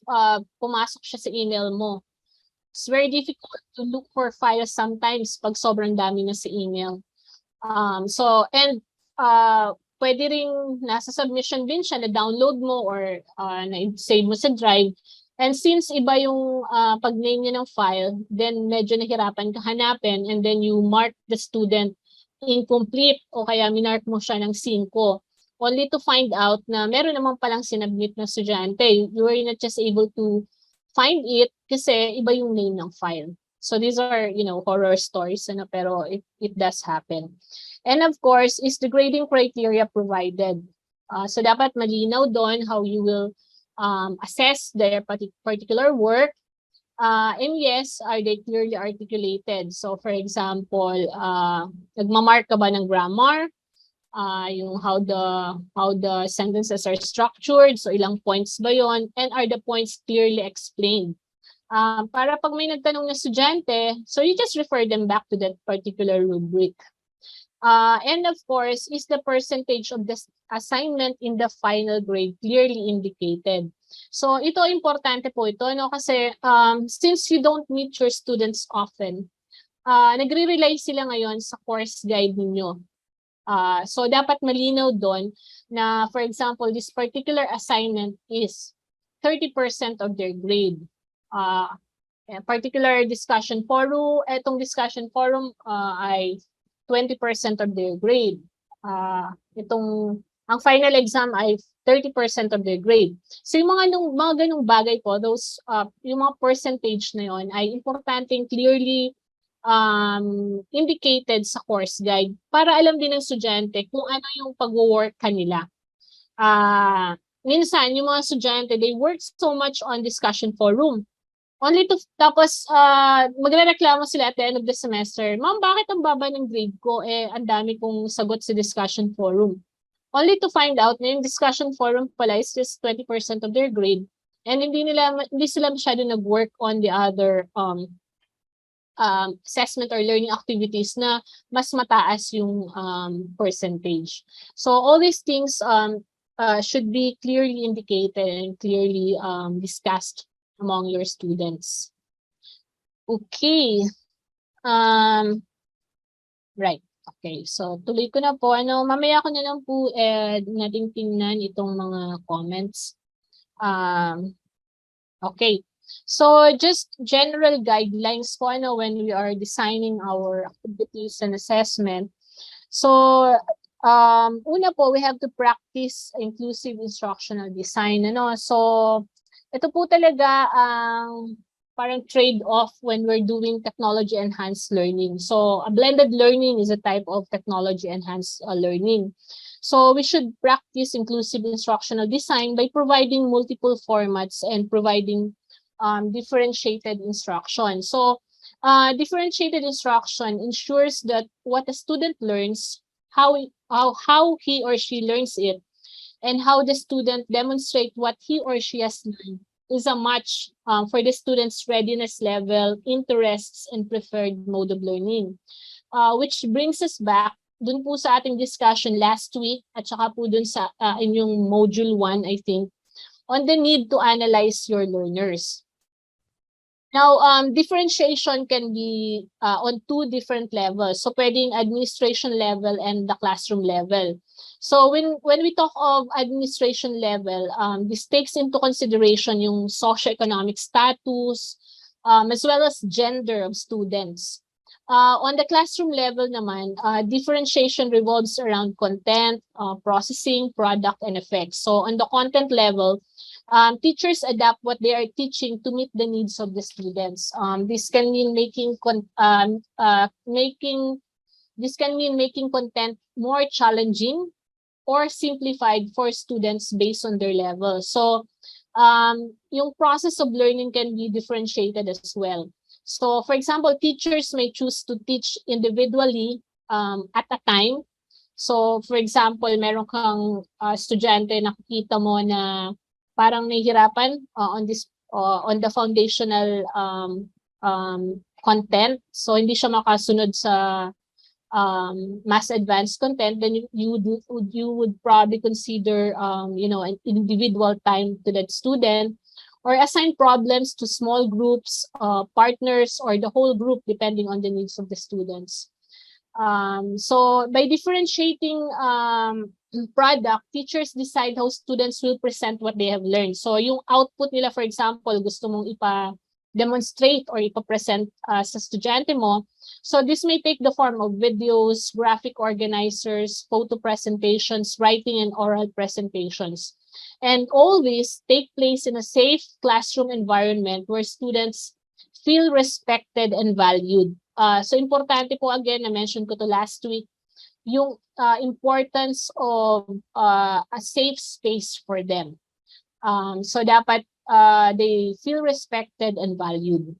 pumasok siya sa email mo. It's very difficult to look for files sometimes pag sobrang dami na sa email. Pwede ring nasa submission din siya, na-download mo or na-save mo sa drive. And since iba yung pag-name niya ng file, then medyo nahirapan ka hanapin and then you mark the student incomplete o kaya minark mo siya ng 5. Only to find out na meron naman palang sinubmit na estudyante. You were not just able to find it kasi iba yung name ng file. So these are, horror stories, pero it does happen. And of course, is the grading criteria provided. So dapat malinaw doon how you will assess their particular work. And yes, are they clearly articulated? So for example, nagmamark ka ba ng grammar? Yung how the sentences are structured, so ilang points ba yon, and are the points clearly explained? Para pag may nagtanong na estudyante, so you just refer them back to that particular rubric. And of course, is the percentage of the assignment in the final grade clearly indicated? So ito, importante po ito, kasi since you don't meet your students often, nagre-rely sila ngayon sa course guide ninyo. So dapat malinaw doon na, for example, this particular assignment is 30% of their grade. Particular discussion forum, etong discussion forum ay 20% of their grade. Ang final exam ay 30% of their grade. So yung mga ganung bagay po, those yung mga percentage na yon ay importanteng clearly indicated sa course guide para alam din ng estudyante kung ano yung pag-work kanila. Minsan yung mga estudyante, they work so much on discussion forum. Tapos magrereklamo sila at the end of the semester, "Ma'am, bakit ang baba ng grade ko? Ang dami kong sagot sa discussion forum." Only to find out na yung discussion forum pala is just 20% of their grade and hindi sila masyado nag-work on the other assessment or learning activities na mas mataas yung percentage. So all these things should be clearly indicated and clearly discussed among your students. Okay. Right. Okay. So tuloy ko na po. Mamaya ko na lang po nating tingnan itong mga comments. Okay. So just general guidelines po when we are designing our activities and assessment. So una po, we have to practice inclusive instructional design. So ito po talaga ang parang trade-off when we're doing technology-enhanced learning. So a blended learning is a type of technology-enhanced learning. So we should practice inclusive instructional design by providing multiple formats and providing differentiated instruction. So differentiated instruction ensures that what a student learns, how he or she learns it, and how the student demonstrate what he or she has learned is a match for the student's readiness level, interests, and preferred mode of learning. Which brings us back dun po sa ating discussion last week at saka po dun sa inyong module 1, I think, on the need to analyze your learners. Now, differentiation can be on 2 different levels. So pwedeng administration level and the classroom level. So when we talk of administration level, this takes into consideration yung socioeconomic status, as well as gender of students. On the classroom level naman, differentiation revolves around content, processing, product, and effects. So on the content level, teachers adapt what they are teaching to meet the needs of the students. This can mean making content more challenging or simplified for students based on their level. So yung process of learning can be differentiated as well. So for example, teachers may choose to teach individually at a time. So for example, meron kang estudyante nakikita mo na parang nahihirapan on the foundational content. So hindi siya makasunod sa mass advanced content, then you would probably consider an individual time to that student, or assign problems to small groups, partners, or the whole group depending on the needs of the students. So by differentiating product, teachers decide how students will present what they have learned. So yung output nila, for example, gusto mong ipa-demonstrate or ipa-present sa estudyante mo. So this may take the form of videos, graphic organizers, photo presentations, writing and oral presentations. And always take place in a safe classroom environment where students feel respected and valued. So importante po, again, na-mention ko to last week, yung importance of a safe space for them. So dapat they feel respected and valued.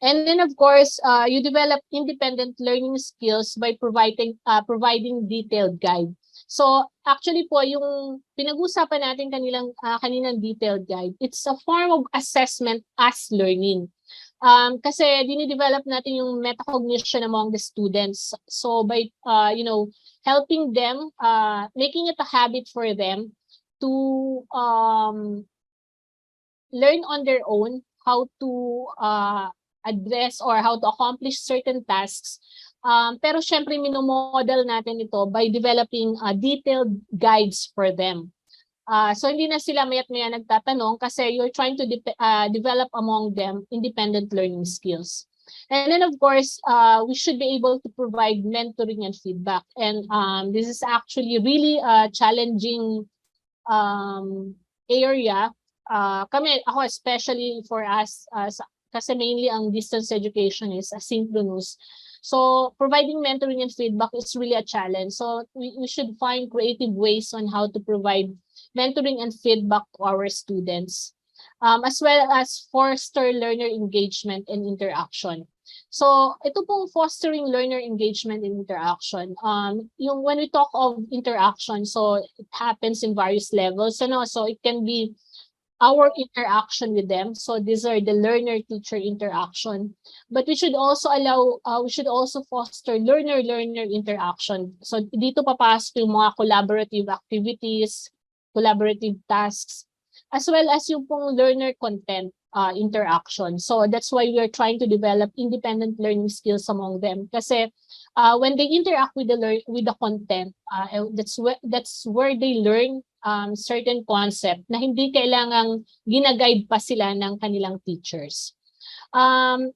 And then of course, you develop independent learning skills by providing detailed guide. So actually po, yung pinag-usapan natin kaninang detailed guide, it's a form of assessment as learning. Kasi dinidevelop natin yung metacognition among the students. So by helping them, making it a habit for them to learn on their own how to address or how to accomplish certain tasks. Pero syempre minomodel natin ito by developing detailed guides for them. So hindi na sila mayat-maya nagtatanong kasi you're trying to develop among them independent learning skills. And then of course, we should be able to provide mentoring and feedback. And this is actually really a challenging area. Ako especially for us, kasi mainly ang distance education is asynchronous. So providing mentoring and feedback is really a challenge. So we should find creative ways on how to provide mentoring and feedback to our students, as well as foster learner engagement and interaction. So ito pong fostering learner engagement and interaction, when we talk of interaction, so it happens in various levels. So it can be our interaction with them. So these are the learner-teacher interaction. But we should also foster learner-learner interaction. So dito papasok yung mga collaborative activities, collaborative tasks, as well as yung pong learner content interaction. So that's why we are trying to develop independent learning skills among them. Kasi when they interact with the content, that's where they learn certain concept na hindi kailangang gina-guide pa sila ng kanilang teachers. And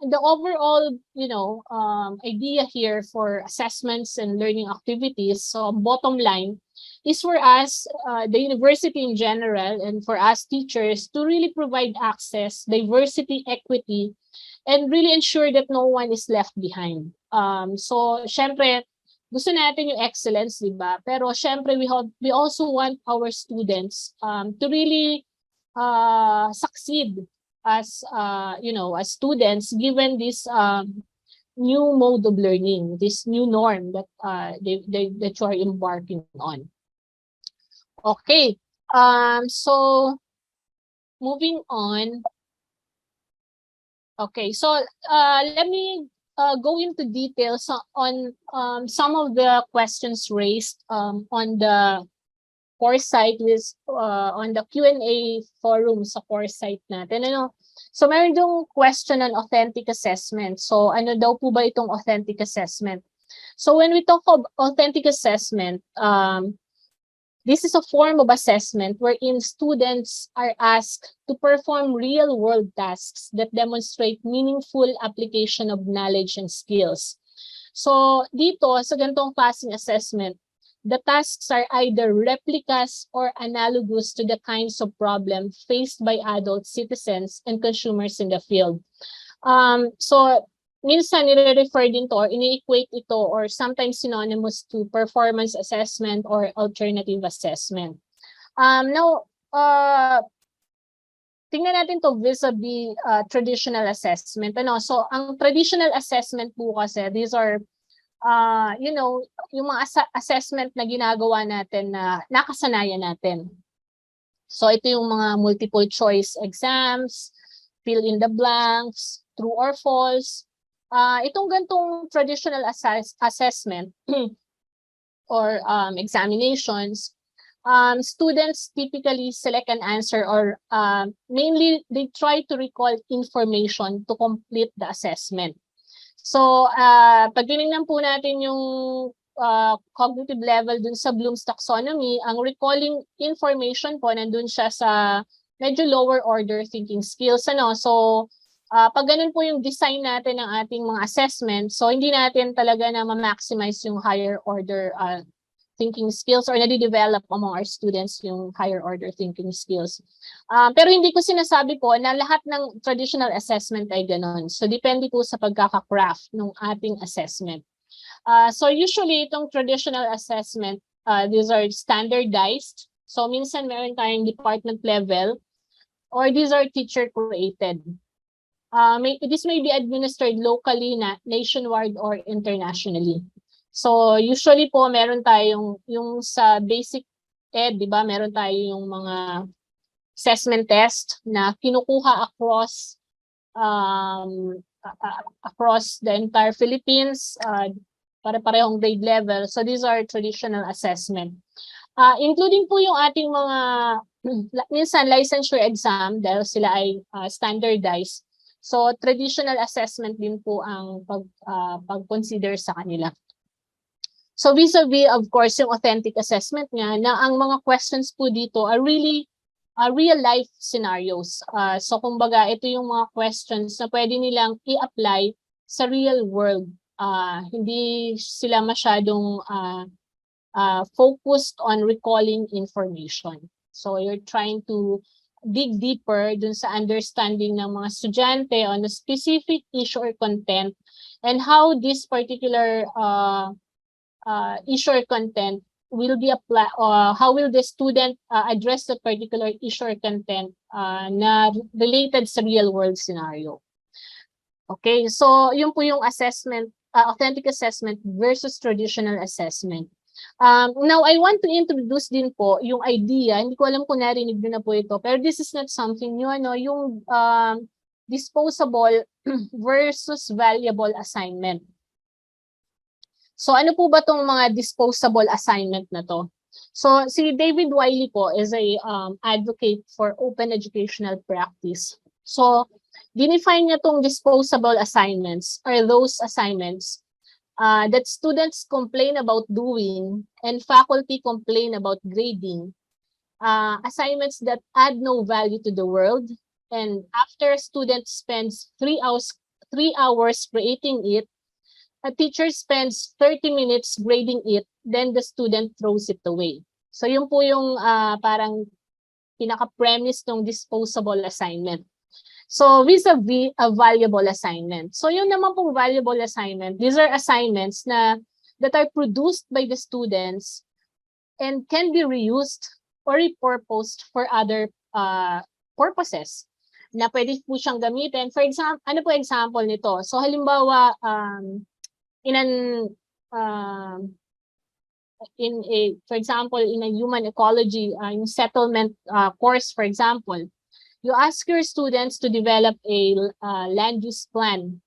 the overall, idea here for assessments and learning activities, so bottom line, is for us, the university in general, and for us teachers, to really provide access, diversity, equity, and really ensure that no one is left behind. So, syempre, gusto natin yung excellence, di ba? Pero syempre, we also want our students to really succeed as as students, given this new mode of learning, this new norm that that you are embarking on. Okay, so moving on. Okay, so let me go into details on some of the questions raised on the course site on the Q&A forum sa course site natin. So meron yung question on authentic assessment. So ano daw po ba itong authentic assessment? So when we talk of authentic assessment, This is a form of assessment wherein students are asked to perform real-world tasks that demonstrate meaningful application of knowledge and skills. So dito, sa ganitong klaseng assessment, the tasks are either replicas or analogous to the kinds of problems faced by adult citizens and consumers in the field. So minsan nire-refer din to or ini-equate ito or sometimes synonymous to performance assessment or alternative assessment. Now, tingnan natin to vis-a-vis traditional assessment. So ang traditional assessment po kasi, these are yung mga assessment na ginagawa natin na nakasanayan natin. So ito yung mga multiple choice exams, fill in the blanks, true or false. Itong gantong traditional assessment or examinations, students typically select an answer or mainly they try to recall information to complete the assessment. So, pag tinignan po natin yung cognitive level dun sa Bloom's taxonomy, ang recalling information po nandun siya sa medyo lower order thinking skills. So, pag ganun po yung design natin ng ating mga assessment, so hindi natin talaga na ma-maximize yung higher order thinking skills or nade-develop among our students yung higher order thinking skills. Pero hindi ko sinasabi po na lahat ng traditional assessment ay ganun. So depende po sa pagkaka-craft ng ating assessment. So usually itong traditional assessment, these are standardized. So minsan meron tayong department level or these are teacher created. This may be administered locally, nationwide, or internationally. So usually po meron tayong yung sa basic ed, di ba? Meron tayo yung mga assessment test na kinukuha across the entire Philippines, para-parehong grade level. So these are traditional assessment. Including po yung ating mga minsan licensure exam dahil sila ay standardized. So traditional assessment din po ang pag-consider sa kanila. So vis-a-vis of course yung authentic assessment nga na ang mga questions po dito are really real life scenarios. So kumbaga ito yung mga questions na pwede nilang i-apply sa real world. Hindi sila masyadong focused on recalling information. So you're trying to dig deeper dun sa understanding ng mga estudyante on a specific issue or content and how this particular issue or content will be applied, how will the student address the particular issue or content na related sa real world scenario. Okay, so yun po yung assessment, authentic assessment versus traditional assessment. Now, I want to introduce din po yung idea, hindi ko alam kung narinig nyo na po ito, pero this is not something new, yung disposable versus valuable assignment. So ano po ba tong mga disposable assignment na to? So si David Wiley po is a advocate for open educational practice. So define niya tong disposable assignments are those assignments that students complain about doing and faculty complain about grading. Assignments that add no value to the world, and after a student spends 3 hours creating it, a teacher spends 30 minutes grading it, then the student throws it away. So yun po yung parang pinaka-premise ng disposable assignment. So vis-a-vis a valuable assignment. So yun naman pong valuable assignment, these are assignments that are produced by the students and can be reused or repurposed for other purposes na pwede po siyang gamitin. For example, ano po example nito? So halimbawa, for example, in a human ecology, in settlement course, for example, you ask your students to develop a land use plan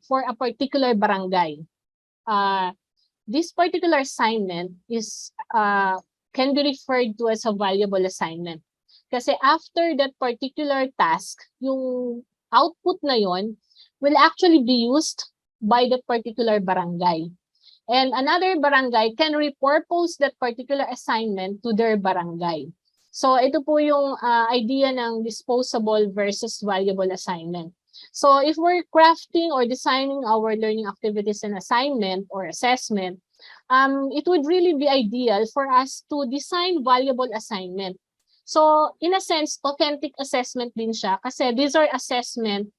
for a particular barangay. This particular assignment can be referred to as a valuable assignment. Kasi after that particular task, yung output na yon will actually be used by that particular barangay. And another barangay can repurpose that particular assignment to their barangay. So ito po yung idea ng disposable versus valuable assignment. So if we're crafting or designing our learning activities and assignment or assessment, it would really be ideal for us to design valuable assignment. So in a sense, authentic assessment din siya kasi these are assessment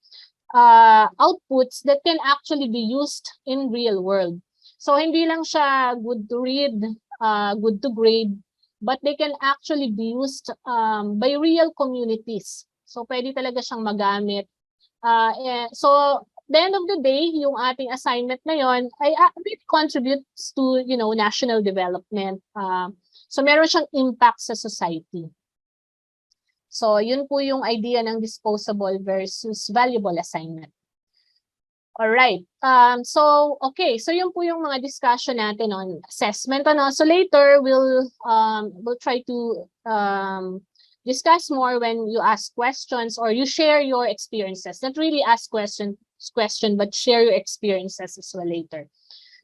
outputs that can actually be used in real world. So hindi lang siya good to read, good to grade, but they can actually be used by real communities. So pwede talaga siyang magamit. So the end of the day, yung ating assignment na yon ay it contributes to, national development. So meron siyang impact sa society. So yun po yung idea ng disposable versus valuable assignment. All right. So yun po yung mga discussion natin on assessment. So later we'll try to discuss more when you ask questions or you share your experiences. Not really ask question, but share your experiences as well later.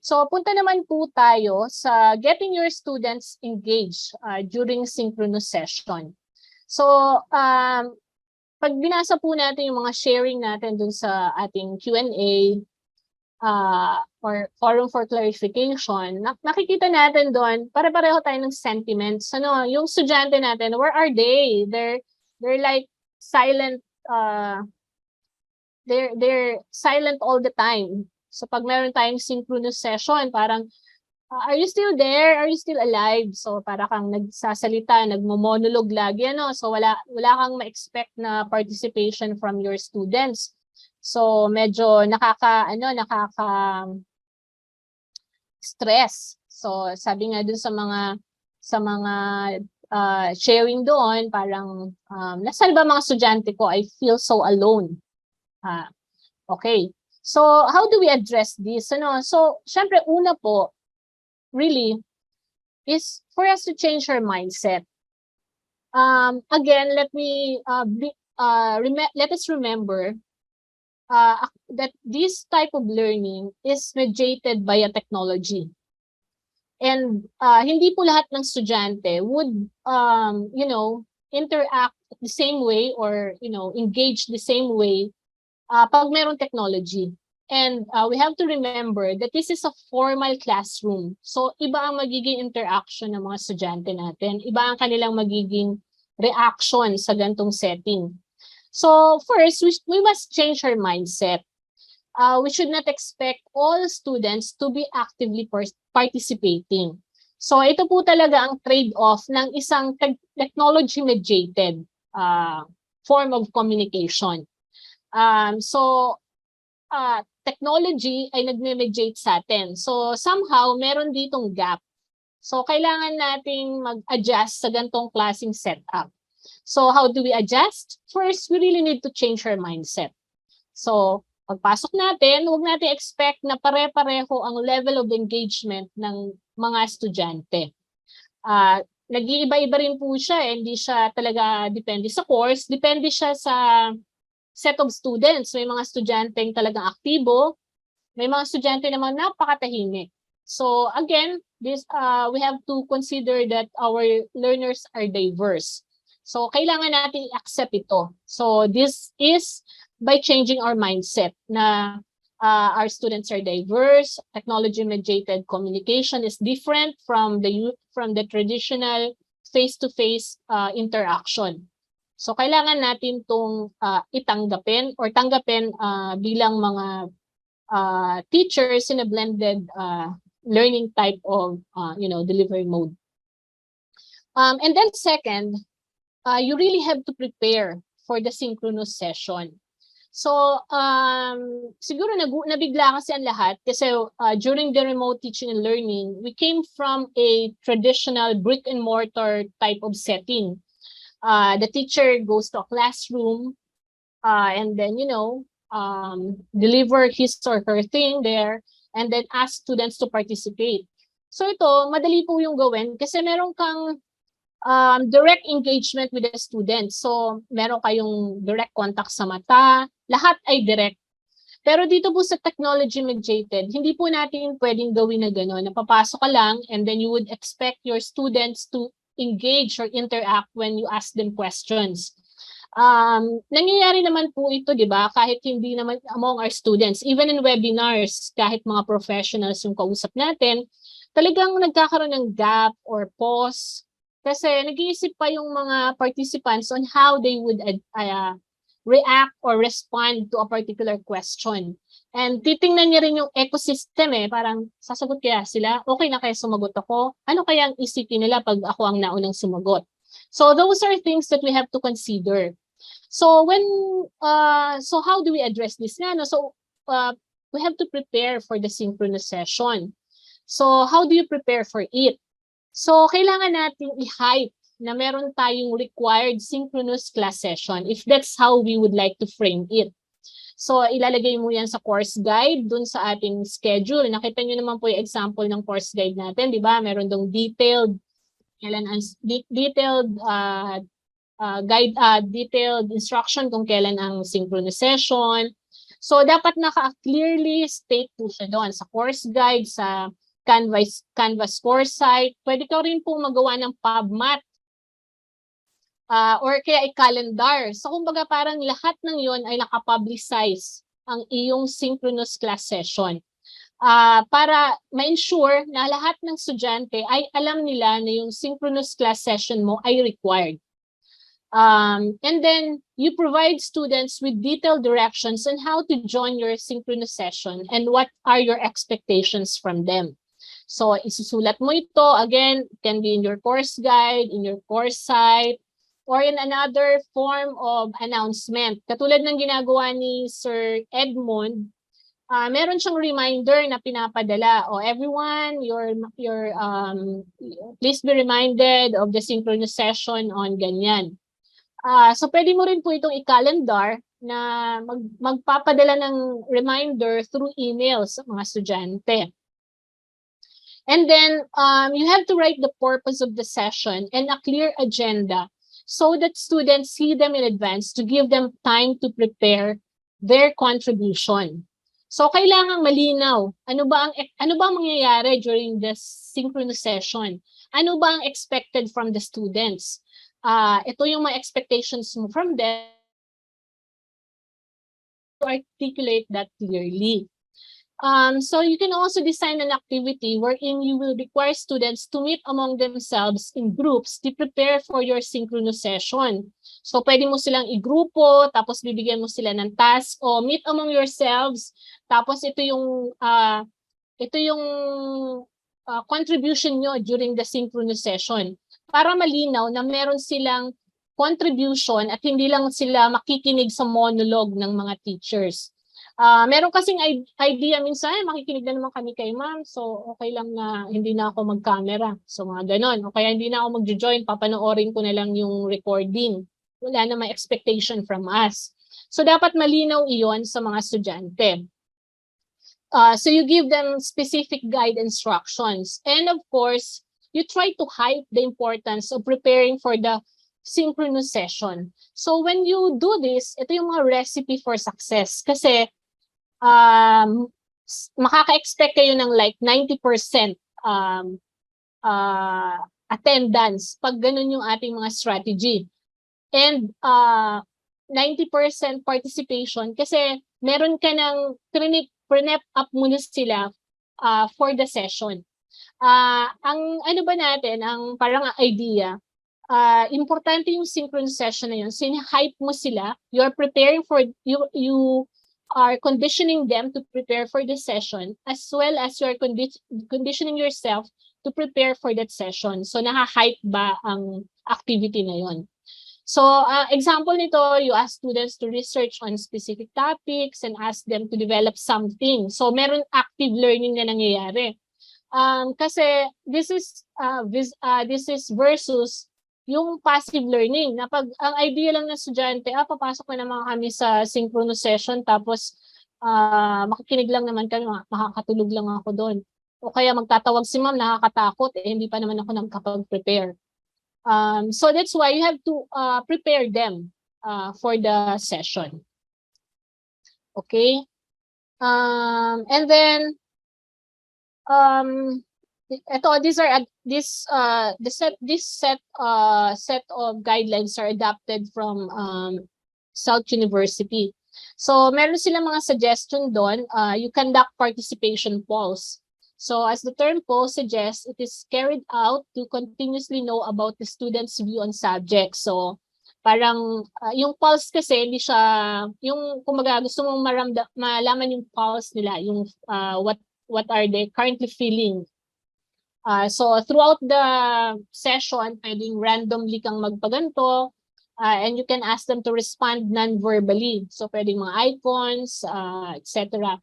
So punta naman po tayo sa getting your students engaged during synchronous session. So pag binasa po natin yung mga sharing natin dun sa ating Q&A or forum for clarification, nakikita natin doon, pare-pareho tayo ng sentiments. Yung estudyante natin, where are they? They're like silent, they're silent all the time. So pag meron tayong synchronous session, parang, are you still there? Are you still alive? So para kang nagsasalita, nagmo-monologue lagi, So wala kang ma-expect na participation from your students. So medyo stress. So sabi nga dun sa mga sharing doon, parang nasaan ba mga estudyante ko? I feel so alone. Okay. So how do we address this? So syempre una po, really, is for us to change our mindset. Again, let us remember that this type of learning is mediated by a technology. And hindi po lahat ng estudyante would, interact the same way or, engage the same way pag merong technology. And we have to remember that this is a formal classroom. So iba ang magiging interaction ng mga estudyante natin. Iba ang kanilang magiging reaction sa gantong setting. So first, we must change our mindset. We should not expect all students to be actively participating. So ito po talaga ang trade-off ng isang technology-mediated form of communication. Technology ay nagme-mediate sa atin. So somehow, meron ditong gap. So kailangan nating mag-adjust sa gantong klaseng setup. So how do we adjust? First, we really need to change our mindset. So pagpasok natin, huwag natin expect na pare-pareho ang level of engagement ng mga estudyante. Nag-iiba-iba rin po siya, hindi siya talaga depende sa course, depende siya sa set of students. May mga estudyanteng talagang aktibo, may mga estudyante naman napakatahimik. So again, we have to consider that our learners are diverse. So kailangan natin i-accept ito. So this is by changing our mindset na our students are diverse, technology-mediated communication is different from the traditional face-to-face interaction. So kailangan natin itong itanggapin or tanggapin bilang mga teachers in a blended learning type of delivery mode. And then second, you really have to prepare for the synchronous session. So siguro nabigla kasi ang lahat kasi during the remote teaching and learning, we came from a traditional brick and mortar type of setting. The teacher goes to a classroom and then, deliver his or her thing there and then ask students to participate. So ito, madali po yung gawin kasi meron kang direct engagement with the students. So meron kayong direct contact sa mata, lahat ay direct. Pero dito po sa technology mediated, hindi po natin pwedeng gawin na gano'n. Napapasok ka lang and then you would expect your students to engage or interact when you ask them questions. Nangyayari naman po ito, di ba? Kahit hindi naman among our students, even in webinars, kahit mga professionals yung kausap natin, talagang nagkakaroon ng gap or pause kasi nag-iisip pa yung mga participants on how they would react or respond to a particular question. And titingnan niya rin yung ecosystem parang sasagot kaya sila, okay na kaya sumagot ako? Ano kaya ang isipin nila pag ako ang naunang sumagot? So those are things that we have to consider. So so how do we address this nga? No? So we have to prepare for the synchronous session. So how do you prepare for it? So kailangan natin i-hype na meron tayong required synchronous class session if that's how we would like to frame it. So ilalagay mo yan sa course guide dun sa ating schedule. Nakita nyo naman po yung example ng course guide natin, di ba? Meron dong detailed detailed instruction kung kailan ang synchronous session. So dapat naka-clearly state po siya doon sa course guide, sa Canvas course site. Pwede ka rin pong magawa ng PubMat or kaya i-calendar. So kumbaga parang lahat ng yon ay nakapublicize ang iyong synchronous class session. Para ma-ensure na lahat ng estudyante ay alam nila na yung synchronous class session mo ay required. And then you provide students with detailed directions on how to join your synchronous session and what are your expectations from them. So isusulat mo ito, again, it can be in your course guide, in your course site, or in another form of announcement. Katulad ng ginagawa ni Sir Edmond, meron siyang reminder na pinapadala. Everyone, please be reminded of the synchronous session on ganyan. So pwede mo rin po itong i-calendar na magpapadala ng reminder through email sa mga estudyante. And then you have to write the purpose of the session and a clear agenda so that students see them in advance to give them time to prepare their contribution. So kailangan malinaw. Ano ba ang mangyayari during the synchronous session? Ano ba ang expected from the students? Ito yung mga expectations mo from them. To articulate that clearly. So you can also design an activity wherein you will require students to meet among themselves in groups to prepare for your synchronous session. So pwede mo silang i-grupo, tapos bibigyan mo sila ng task o meet among yourselves, tapos ito yung contribution nyo during the synchronous session para malinaw na meron silang contribution at hindi lang sila makikinig sa monologue ng mga teachers. Meron kasing idea minsan, makikinig na naman kami kay ma'am, so okay lang na hindi na ako mag-camera. So mga ganon. O kaya hindi na ako mag-join, papanoorin ko na lang yung recording. Wala na may expectation from us. So dapat malinaw iyon sa mga estudyante. So you give them specific guide instructions. And of course, you try to hype the importance of preparing for the synchronous session. So when you do this, ito yung mga recipe for success. Kasi makaka-expect kayo ng like 90% attendance pag ganun yung ating mga strategy. And 90% participation kasi meron ka ng pre-nep up muna sila for the session. Ang ano ba natin, ang parang idea, importante yung synchronous session na yun. So, hype mo sila, you're preparing for, you are conditioning them to prepare for the session as well as you're conditioning yourself to prepare for that session. So, naka-hype ba ang activity na yun? So, example nito, you ask students to research on specific topics and ask them to develop something. So, meron active learning na nangyayari. Kasi this is versus yung passive learning na pag ang idea lang ng estudyante, papasok na naman kami sa synchronous session tapos makikinig lang naman kami, makakatulog lang ako doon. O kaya magtatawag si ma'am, nakakatakot, hindi pa naman ako nakapag-prepare. So that's why you have to prepare them for the session. Okay? And then this set of guidelines are adapted from South University. So meron silang mga suggestion doon. You conduct participation polls. So as the term poll suggests, it is carried out to continuously know about the students' view on subjects. So parang yung pulse kasi hindi siya yung kumbaga gusto mong malaman yung pulse nila, yung what are they currently feeling. So throughout the session, pwedeng randomly kang magpaganto, and you can ask them to respond non-verbally. So pwedeng mga icons, etc.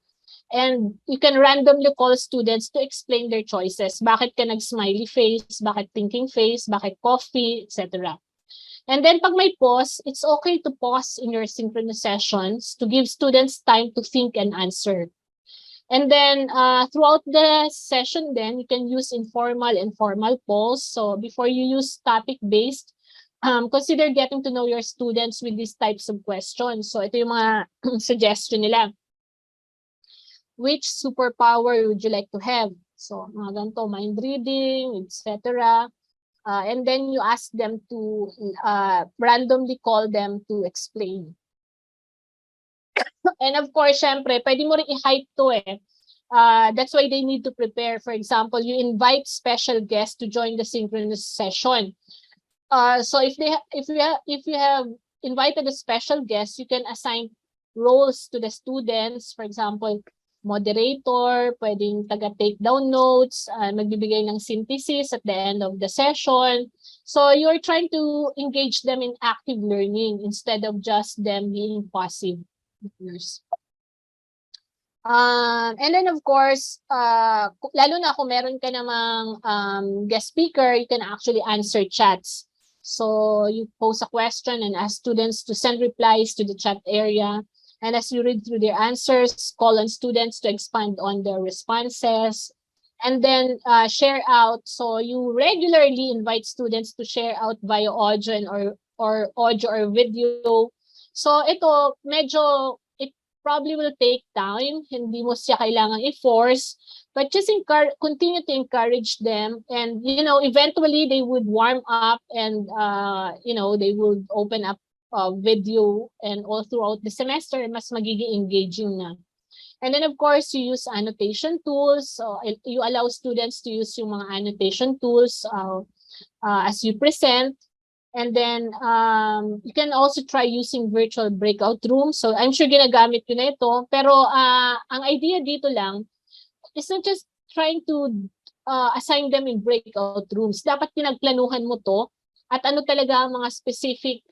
And you can randomly call students to explain their choices. Bakit ka nag-smiley face? Bakit thinking face? Bakit coffee? Etc. And then pag may pause, it's okay to pause in your synchronous sessions to give students time to think and answer. And then throughout the session then, you can use informal and formal polls. So before you use topic-based, consider getting to know your students with these types of questions. So ito yung mga suggestion nila. Which superpower would you like to have? So mga ganito, mind reading, etc. And then you ask them to randomly call them to explain. And of course, syempre, pwede mo rin i-hype to eh. That's why they need to prepare. For example, you invite special guests to join the synchronous session. So if you have invited a special guest, you can assign roles to the students. For example, moderator, pwedeng taga-take down notes, magbibigay ng synthesis at the end of the session. So you're trying to engage them in active learning instead of just them being passive. And then of course, lalo na kung meron ka namang guest speaker, you can actually answer chats. So you pose a question and ask students to send replies to the chat area. And as you read through their answers, call on students to expand on their responses. And then share out. So you regularly invite students to share out via audio or audio or video. So ito, it probably will take time. Hindi mo siya kailangan i-force. But just continue to encourage them. And, eventually they would warm up and, they would open up video and all throughout the semester, mas magiging engaging na. And then, of course, you use annotation tools. So you allow students to use yung mga annotation tools as you present. And then, you can also try using virtual breakout rooms. So I'm sure ginagamit ko na ito. Pero ang idea dito lang is not just trying to assign them in breakout rooms. Dapat pinagplanuhan mo to at ano talaga ang mga specific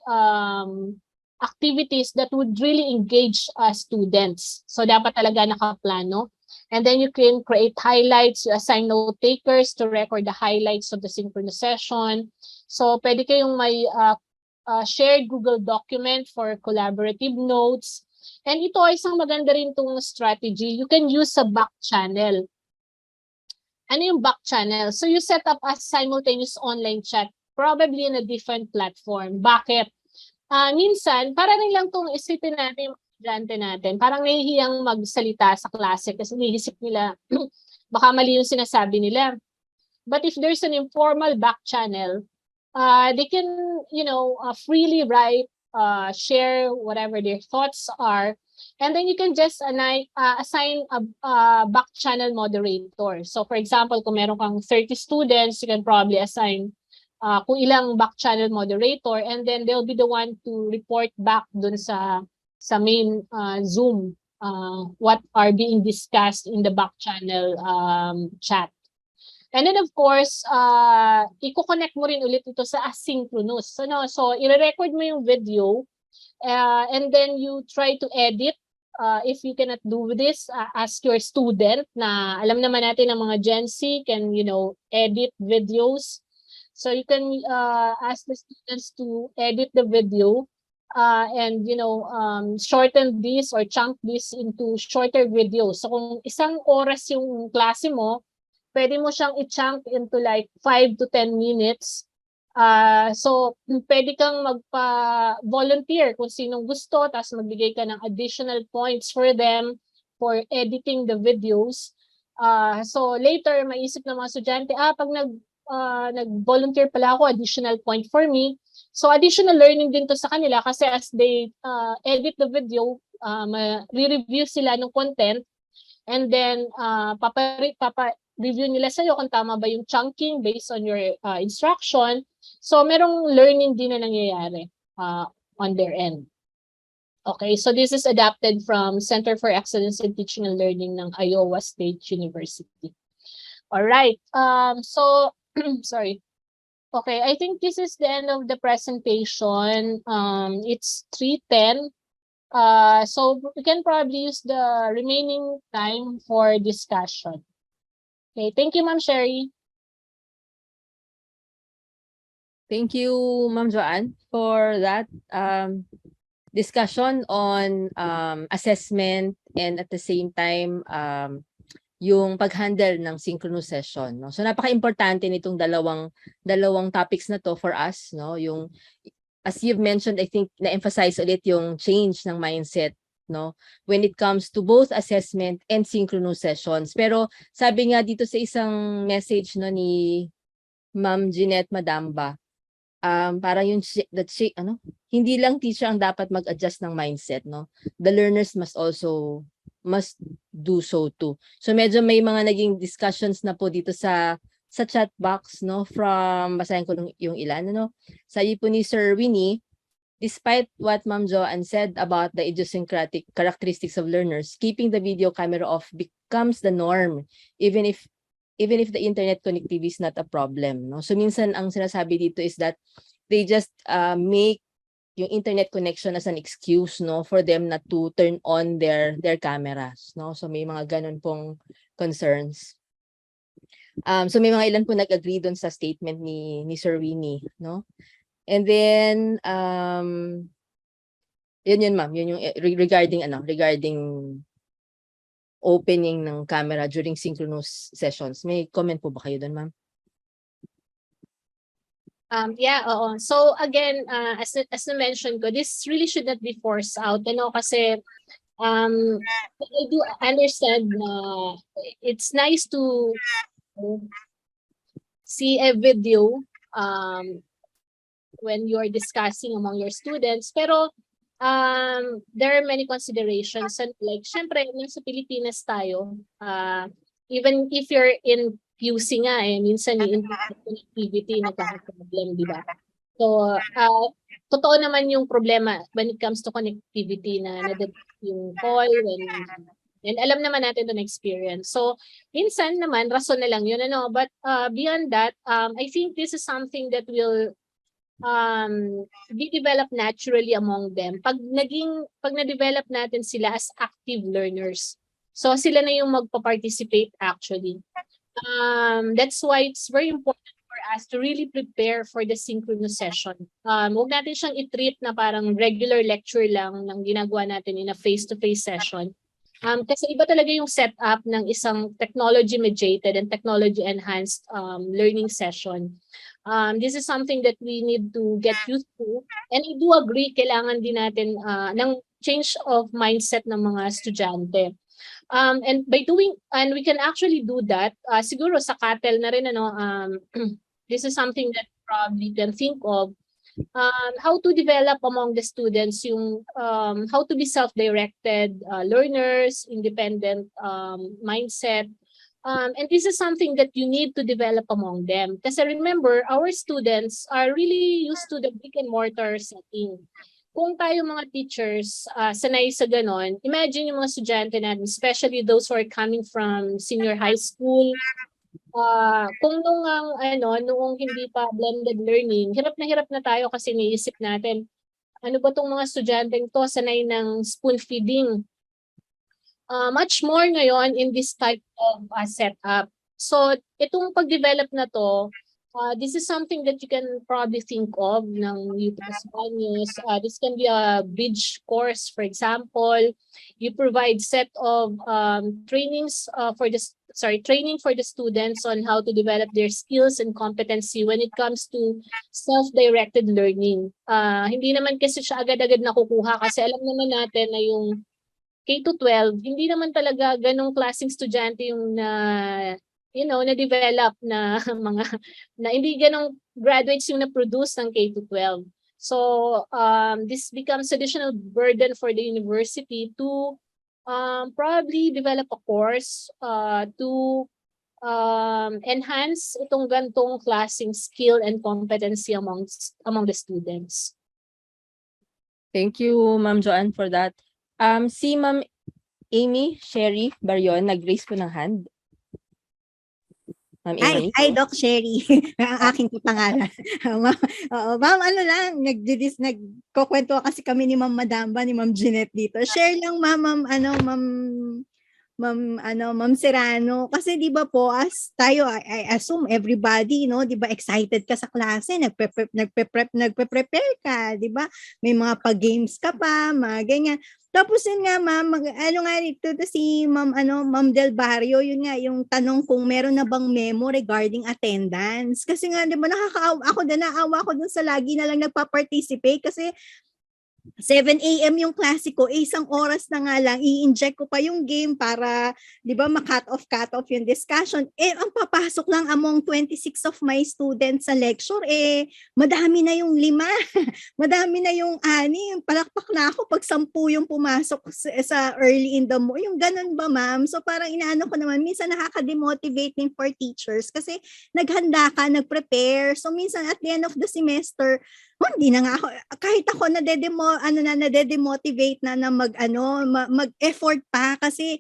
activities that would really engage students. So dapat talaga nakaplano. And then you can create highlights, you assign note takers to record the highlights of the synchronous session. So pwede kayong may shared Google document for collaborative notes. And ito ay isang maganda rin itong strategy. You can use a back channel. Ano yung back channel? So you set up a simultaneous online chat, probably in a different platform. Bakit? Minsan, para rin lang itong isipin natin yung estudyante natin, parang nahihiyang magsalita sa klase kasi naisip nila, baka mali yung sinasabi nila. But if there's an informal back channel, they can, freely write, share whatever their thoughts are, and then you can just assign a back channel moderator. So for example, kung meron kang 30 students, you can probably assign kung ilang back channel moderator, and then they'll be the one to report back dun sa main Zoom what are being discussed in the back channel chat. And then of course, i-connect mo rin ulit ito sa asynchronous. So i-record mo yung video, and then you try to edit. If you cannot do this, ask your student na alam naman natin ang mga Gen Z can, edit videos. So you can ask the students to edit the video and shorten this or chunk this into shorter videos. So kung isang oras yung klase mo, pwede mo siyang i-chunk into like 5 to 10 minutes. So pwede kang magpa-volunteer kung sinong gusto, tapos magbigay ka ng additional points for them for editing the videos. So later, maisip ng mga estudyante, pag nag-volunteer pala ako, additional point for me. So additional learning din to sa kanila kasi as they edit the video, re-review sila ng content and then papa-review nila sa'yo kung tama ba yung chunking based on your instruction. So merong learning din na nangyayari on their end. Okay, so this is adapted from Center for Excellence in Teaching and Learning ng Iowa State University. All right, so sorry. Okay, I think this is the end of the presentation. It's 3:10. So we can probably use the remaining time for discussion. Okay, thank you, Ma'am Sherry. Thank you, Ma'am Joanne, for that discussion on assessment and at the same time yung pag-handle ng synchronous session, no? So napaka-importante nitong dalawang topics na to for us, no? Yung as you've mentioned, I think na-emphasize ulit yung change ng mindset, no? When it comes to both assessment and synchronous sessions. Pero sabi nga dito sa isang message no ni Ma'am Jeanette Madamba, parang yung hindi lang teacher ang dapat mag-adjust ng mindset, no? The learners must do so too. So medyo may mga naging discussions na po dito sa chat box, no, from basahin ko yung ilan, no. Sabi po ni Sir Winnie, despite what Ma'am Joanne said about the idiosyncratic characteristics of learners, keeping the video camera off becomes the norm even if the internet connectivity is not a problem, no. So minsan ang sinasabi dito is that they just make yung internet connection as an excuse, no, for them not to turn on their cameras, no. So may mga ganun pong concerns. So may mga ilan po nag-agree doon sa statement ni Sir Winnie, no. And then yun ma'am, yun yung regarding opening ng camera during synchronous sessions. May comment po ba kayo doon, ma'am? Yeah, oo. So again, as na-mention ko, this really should not be forced out, kasi I do understand na it's nice to see a video when you're discussing among your students, pero there are many considerations, and like syempre nasa Pilipinas tayo, even if you're in QC nga minsan yung internet connectivity nagkaka-problem, di ba? So totoo naman yung problema when it comes to connectivity na yung call and alam naman natin yung experience. So minsan naman rason na lang yun, but beyond that, I think this is something that will be developed naturally among them pag na-develop natin sila as active learners. So sila na yung magpa-participate actually. That's why it's very important for us to really prepare for the synchronous session. Huwag natin siyang i-treat na parang regular lecture lang ng ginagawa natin in a face-to-face session. Kasi iba talaga yung setup ng isang technology-mediated and technology-enhanced learning session. This is something that we need to get used to. And I do agree, kailangan din natin ng change of mindset ng mga estudyante. And we can actually do that, siguro sa CATEL na rin, this is something that probably can think of, how to develop among the students yung how to be self-directed learners, independent mindset. And this is something that you need to develop among them. Kasi remember, our students are really used to the brick and mortar setting. Kung tayo mga teachers sanay sa ganon, imagine yung mga estudyante natin, especially those who are coming from senior high school. Kung noong hindi pa blended learning, hirap na tayo kasi niisip natin, ano ba tong mga estudyante to, sanay ng spoon feeding. Much more ngayon in this type of setup. So itong pag-develop na to, this is something that you can probably think of ng UPS Baños. This can be a bridge course, for example. You provide set of training for the students on how to develop their skills and competency when it comes to self-directed learning. Hindi naman kasi siya agad-agad nakukuha kasi alam naman natin na yung K-12, hindi naman talaga ganong klaseng estudyante yung na-develop na mga, na hindi ganong graduates yung na-produce ng K-12. So, this becomes additional burden for the university to probably develop a course to enhance itong gantong klaseng skill and competency among the students. Thank you, Ma'am Joanne, for that. Si Ma'am Amy Sherry Barion, nag-raise po ng hand. Ma'am Amy? Hi, Doc Sherry. Ang aking pangalan. Ma'am, ano lang, nagkukwento kasi kami ni Ma'am Madamba, ni Ma'am Jeanette dito. Share lang, Ma'am Serrano, kasi 'di ba po, as tayo, I assume everybody, no, 'di ba, excited ka sa klase, nagpe-prepare ka, 'di ba? May mga pa-games ka pa, mga ganyan. Tapos yun nga, ma'am, ano nga dito si Ma'am Del Barrio, yun nga yung tanong kung meron na bang memo regarding attendance. Kasi nga 'di ba, naawa ako dun sa lagi na lang nagpa-participate kasi 7 AM yung klase ko, isang oras na nga lang, i-inject ko pa yung game para, di ba, cut off yung discussion. Ang papasok lang among 26 of my students sa lecture, madami na yung 5, madami na yung 6, palakpak na ako pag 10 yung pumasok sa early in the morning. Yung ganun ba, ma'am? So parang inaano ko naman, minsan nakaka-demotivating for teachers kasi naghanda ka, nag-prepare. So minsan at the end of the semester, hindi na nga ako, kahit ako nade-demotivate na mag-effort pa kasi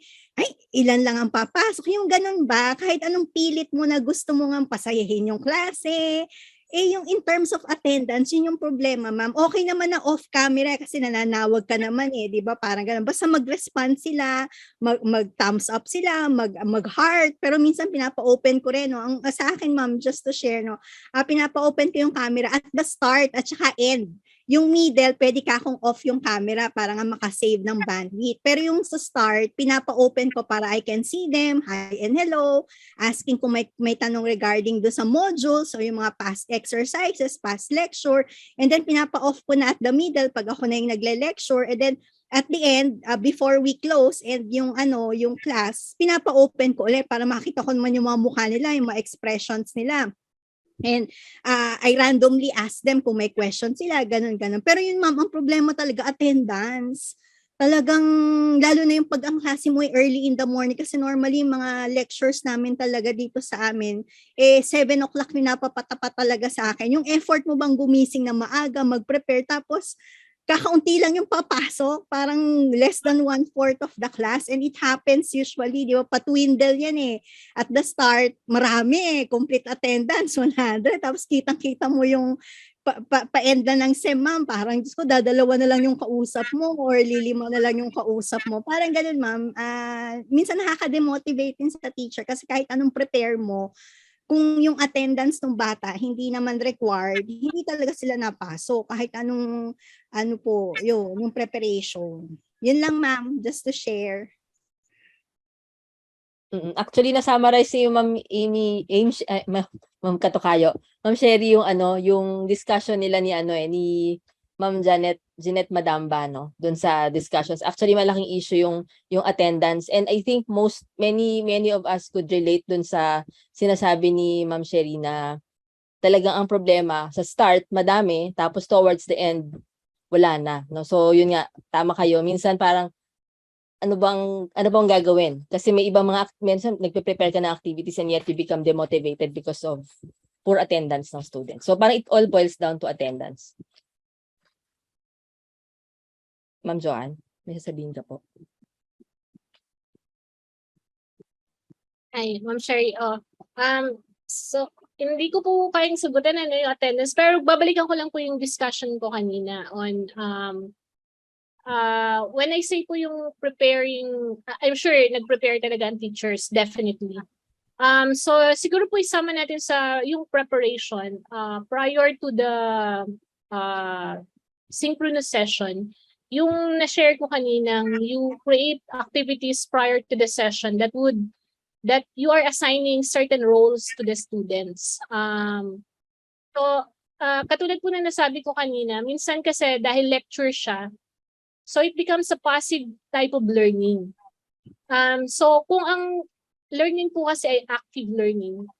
ilan lang ang papasok. Yung ganun ba, kahit anong pilit mo na gusto mo nga pasayahin yung klase, yung in terms of attendance, yun yung problema, ma'am. Okay naman na off camera kasi nananawag ka naman di ba? Parang ganun. Basta mag-respond sila, mag-thumbs up sila, mag-heart. Pero minsan pinapa-open ko rin, no? Ang sa akin, ma'am, just to share, no? Pinapa-open ko yung camera at the start at saka end. Yung middle, pwede ka kung off yung camera para nga makasave ng bandwidth. Pero yung sa start, pinapa-open ko para I can see them, hi and hello, asking kung may tanong regarding do sa modules or yung mga past exercises, past lecture, and then pinapa-off ko na at the middle pag ako na yung nagle-lecture, and then at the end, before we close and yung class, pinapa-open ko ulit para makita ko naman yung mga mukha nila, yung mga expressions nila. And I randomly ask them kung may question sila, ganun. Pero yun, ma'am, ang problema talaga, attendance. Talagang, lalo na yung pag ang klase mo early in the morning, kasi normally mga lectures namin talaga dito sa amin, 7 o'clock pinapapatapat talaga sa akin. Yung effort mo bang gumising na maaga, mag-prepare, tapos kakaunti lang yung papasok, parang less than 1/4 of the class, and it happens usually, di ba, patwindle yan At the start, marami complete attendance, 100, tapos kitang-kita mo yung pa-end na ng SEM, ma'am, parang Diyos ko, dadalawa na lang yung kausap mo or lilima na lang yung kausap mo. Parang ganun, ma'am. Minsan nakaka-demotivate din sa teacher kasi kahit anong prepare mo, kung yung attendance ng bata hindi naman required, hindi talaga sila napasok kahit anong yung preparation. Yun lang, ma'am, just to share. Actually, na-summarize niyo yung Ma'am Amy, Ma'am Katukayo, Ma'am Sherry, yung discussion nila ni Ma'am Jeanette Madamba, no, doon sa discussions. Actually, malaking issue yung attendance, and I think many of us could relate doon sa sinasabi ni Ma'am Sherry na talagang ang problema sa start madami, tapos towards the end wala na, no. So yun nga, tama kayo, minsan parang ano bang gagawin? Kasi may ibang minsan nagpe-prepare ka ng activities and yet you become demotivated because of poor attendance ng students. So parang it all boils down to attendance. Ma'am Joanne, may sasabihin ka po. Ay, Ma'am Sherry, so hindi ko po kayang sagutan yung attendance, pero babalikan ko lang po yung discussion ko kanina on when I say po yung preparing, I'm sure nag-prepare talaga ang teachers, definitely. So siguro po isama natin sa yung preparation prior to the synchronous session. Yung na-share ko kaninang you create activities prior to the session that you are assigning certain roles to the students. So katulad po na nasabi ko kanina, minsan kasi dahil lecture siya, So it becomes a passive type of learning. So kung ang learning po kasi ay active learning,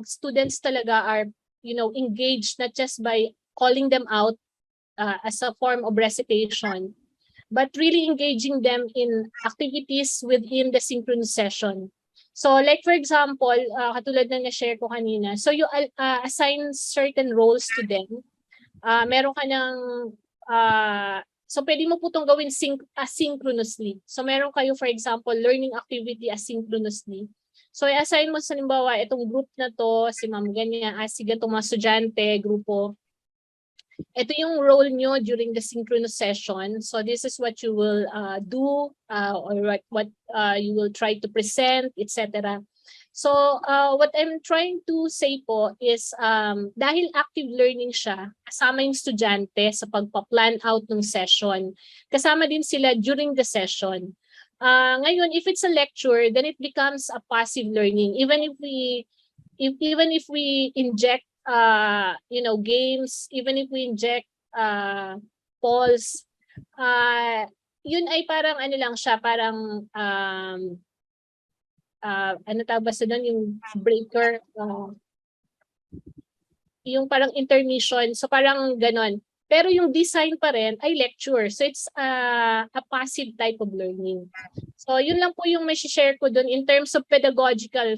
students talaga are, engaged not just by calling them out as a form of recitation, but really engaging them in activities within the synchronous session. So like for example, katulad na na-share ko kanina, so you assign certain roles to them. Meron ka ng, so pwede mo po itong gawin asynchronously. So meron kayo, for example, learning activity asynchronously. So i-assign mo sa halimbawa, itong group na to, si ma'am ganyan, sige itong mga estudyante, grupo. Ito yung role nyo during the synchronous session. So this is what you will do, or what you will try to present, etc. So what I'm trying to say po is dahil active learning siya, kasama yung estudyante sa pagpa-plan out ng session. Kasama din sila during the session. Ngayon, if it's a lecture, then it becomes a passive learning. Even if we inject games, even if we inject polls, yun ay parang ano lang siya, parang ano tawag ba sa doon, yung breaker, yung parang intermission, so parang ganon. Pero yung design pa rin ay lecture, so it's a passive type of learning. So yun lang po yung may share ko doon in terms of pedagogical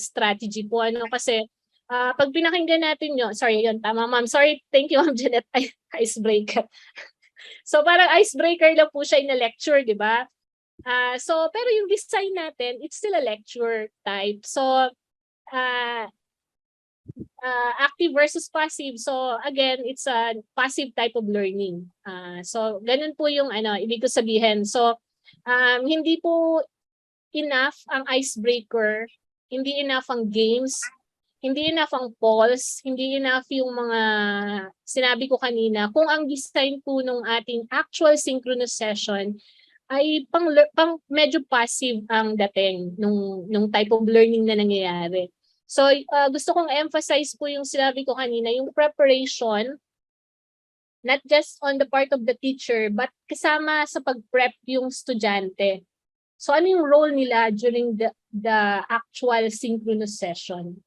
strategy po, kasi pag pinakinggan natin yun, sorry, yun, tama ma'am. Sorry, thank you ma'am Janet, icebreaker. So parang icebreaker lang po siya in a lecture, di ba? So, pero yung design natin, it's still a lecture type. So, active versus passive. So, again, it's a passive type of learning. So, ganun po yung ibig ko sabihin. So, hindi po enough ang icebreaker, hindi enough ang games, hindi enough ang polls, hindi enough yung mga sinabi ko kanina. Kung ang design po ng ating actual synchronous session ay pang medyo passive ang dating nung type of learning na nangyayari. So gusto kong emphasize po yung sinabi ko kanina, yung preparation, not just on the part of the teacher, but kasama sa pag-prep yung estudyante. So ano yung role nila during the actual synchronous session?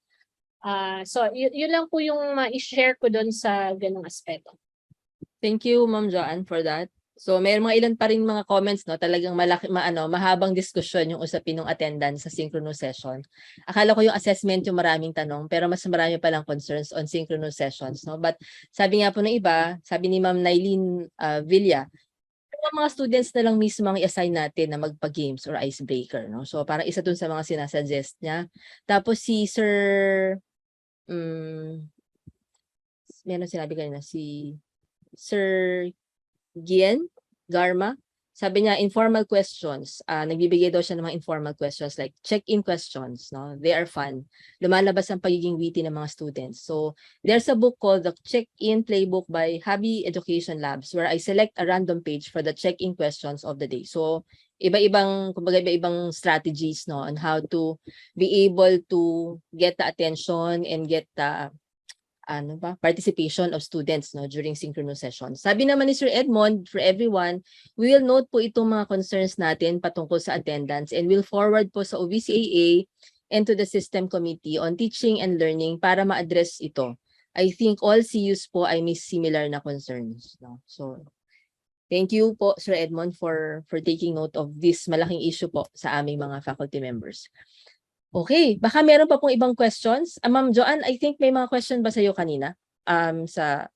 So yun lang po yung ma-share ko doon sa ganung aspeto. Thank you, Ma'am Joanne, for that. So, may mga ilan pa rin mga comments, no? Talagang mahabang diskusyon yung usapin ng attendance sa synchronous session. Akala ko yung assessment yung maraming tanong, pero mas marami palang concerns on synchronous sessions, no? But sabi nga po ng iba, sabi ni Ma'am Nailin Villa, mga students na lang mismo ang i-assign natin na magpa-games or icebreaker, no? So, parang isa dun sa mga sinasuggest niya. Tapos si Sir meron sinabi kanina, si Sir Gian Garma, sabi niya informal questions, nagbibigay daw siya ng mga informal questions like check-in questions, no? They are fun. Lumalabas ang pagiging witty ng mga students. So there's a book called The Check-in Playbook by Habi Education Labs where I select a random page for the check-in questions of the day. So iba-ibang strategies, no, on how to be able to get the attention and get the participation of students, no, during synchronous sessions. Sabi naman ni Sir Edmond, for everyone, we will note po itong mga concerns natin patungkol sa attendance and will forward po sa OVCAA and to the system committee on teaching and learning para ma-address ito. I think all CUs po ay may similar na concerns, no? So thank you po, Sir Edmond, for taking note of this malaking issue po sa aming mga faculty members. Okay, baka meron pa pong ibang questions. Ma'am Joanne, I think may mga question ba sa'yo kanina? Sa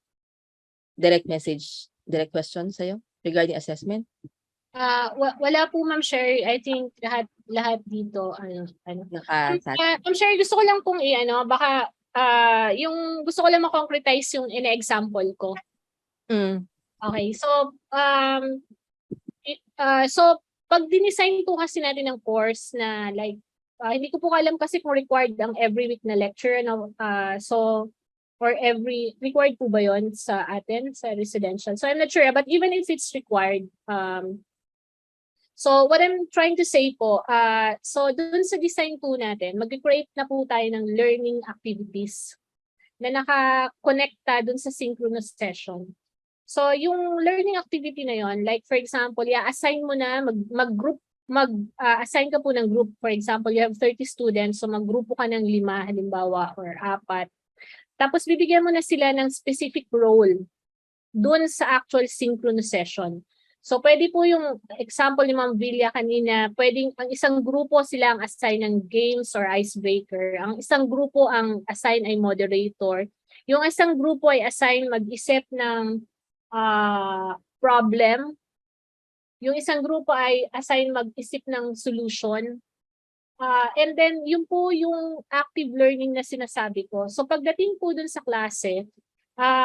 direct message, direct question sa'yo regarding assessment? Wala po Ma'am Sherry. I think lahat dito Nakasagot. Ma'am Sherry, gusto ko lang pong baka yung gusto ko lang ma-concretize yung ina-example ko. Okay, so so pag dinesign po kasi natin ng course na like hindi ko po alam kasi kung required ang every week na lecture, no? So or every required po ba yon sa atin sa residential? So I'm not sure, but even if it's required, so what I'm trying to say po, so dun sa design po natin, mag-create na po tayo ng learning activities na naka-connecta dun sa synchronous session. So yung learning activity na yon, like for example, i-assign mo na assign ka po ng group. For example, you have 30 students, so maggrupo ka ng 5 halimbawa or 4. Tapos bibigyan mo na sila ng specific role doon sa actual synchronous session. So pwede po yung example ni Ma'am Villa kanina, pwedeng ang isang grupo sila ang assign ng games or icebreaker. Ang isang grupo ang assign ay moderator. Yung isang grupo ay assign mag-isip ng problem. Yung isang grupo ay assign mag-isip ng solution. And then, yun po yung active learning na sinasabi ko. So pagdating po dun sa klase,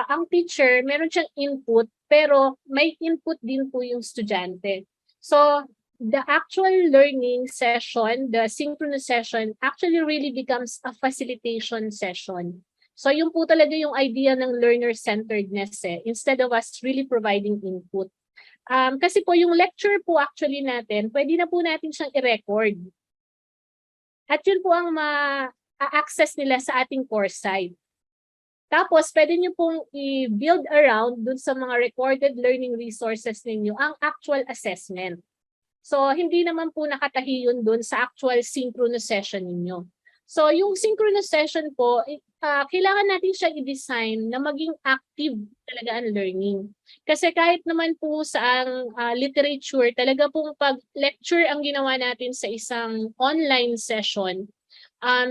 ang teacher, meron siyang input, pero may input din po yung estudyante. So, the actual learning session, the synchronous session, actually really becomes a facilitation session. So, yun po talaga yung idea ng learner-centeredness instead of us really providing input. Kasi po yung lecture po actually natin, pwede na po natin siyang i-record. At yun po ang ma-access nila sa ating course site. Tapos, pwede nyo pong i-build around dun sa mga recorded learning resources ninyo ang actual assessment. So, hindi naman po nakatahi yun dun sa actual synchronous session ninyo. So, yung synchronous session po, kailangan natin siya i-design na maging active talaga ang learning. Kasi kahit naman po sa literature, talaga pong pag-lecture ang ginawa natin sa isang online session,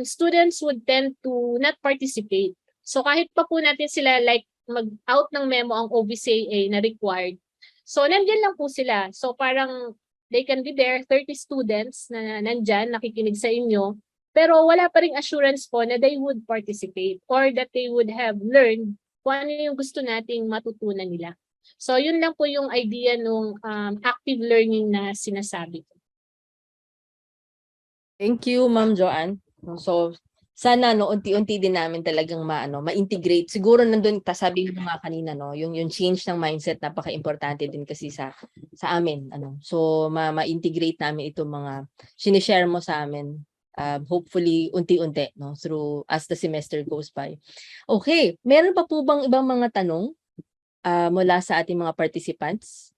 students would tend to not participate. So kahit pa po natin sila like mag-out ng memo ang OVCA na required. So nandiyan lang po sila. So parang they can be there, 30 students na nandyan, nakikinig sa inyo, pero wala pa ring assurance po na they would participate or that they would have learned kung ano yung gusto nating matutunan nila. So yun lang po yung idea ng active learning na sinasabi ko. Thank you, Ma'am Joanne. So, sana unti-unti din namin talagang ma-integrate. Siguro nandun, sabi mo nga kanina, yung change ng mindset, napaka-importante din kasi sa amin. So, ma-integrate namin itong mga sinishare mo sa amin. Hopefully, unti-unti, through as the semester goes by. Okay, meron pa po bang ibang mga tanong mula sa ating mga participants?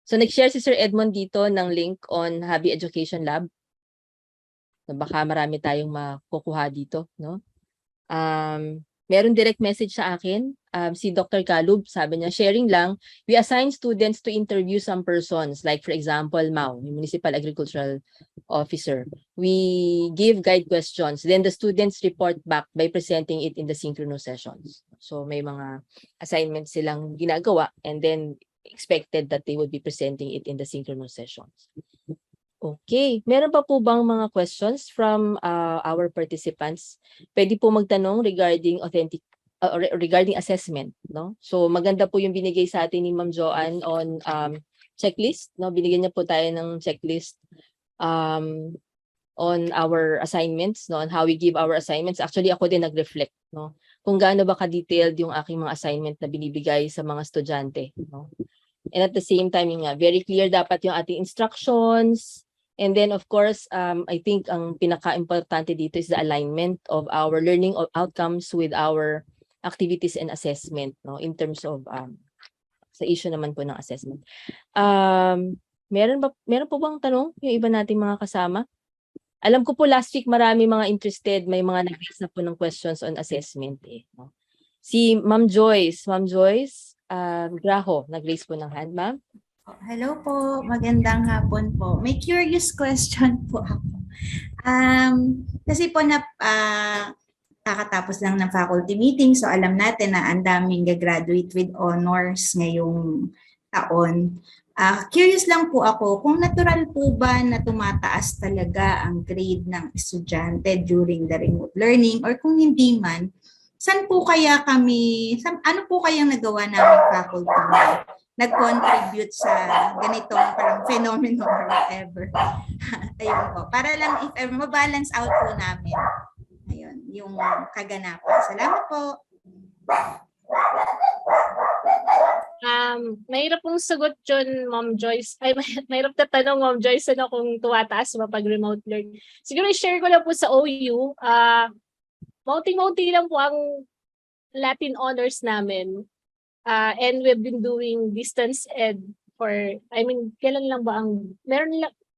So, nag-share si Sir Edmond dito ng link on Hobby Education Lab. So baka marami tayong makukuha dito, no? Meron direct message sa akin, si Dr. Kalub, sabi niya, sharing lang, we assign students to interview some persons, like for example, Mau, yung Municipal Agricultural Officer. We give guide questions, then the students report back by presenting it in the synchronous sessions. So may mga assignments silang ginagawa, and then expected that they would be presenting it in the synchronous sessions. Okay. Meron pa po bang mga questions from our participants? Pwede po magtanong regarding regarding assessment, no? So maganda po yung binigay sa atin ni Ma'am Joanne on checklist, no? Binigyan niya po tayo ng checklist on our assignments, no? On how we give our assignments. Actually, ako din nag-reflect, no? Kung gaano ba ka-detailed yung aking mga assignment na binibigay sa mga estudyante, no? And at the same time, very clear dapat yung ating instructions. And then, of course, I think ang pinaka-importante dito is the alignment of our learning outcomes with our activities and assessment, no? In terms of, sa issue naman po ng assessment. Meron po bang tanong yung iba nating mga kasama? Alam ko po last week marami mga interested, may mga nag-raise na po ng questions on assessment. No? Si Ma'am Joyce, Graho, nag-raise po ng hand, ma'am. Hello po, magandang hapon po. May curious question po ako. Kasi po kakatapos lang ng faculty meeting, so alam natin na ang daming gagraduate with honors ngayong taon. Curious lang po ako, kung natural po ba na tumataas talaga ang grade ng estudyante during the remote learning or kung hindi man, ano po kayang nagawa namin faculty na nag-contribute sa ganitong parang phenomenon or whatever. Ayun po. Para lang if ever ma-balance out po namin. Ayun, yung kaganapan. Salamat po. Mahirap pong sagot yun, Ma'am Joyce. Ay, mahirap na tanong, Ma'am Joyce, kung tumataas ba pag remote learn. Siguro i-share ko lang po sa OU. Maunti-maunti lang po ang Latin honors namin. And we've been doing distance ed for, kailan lang ba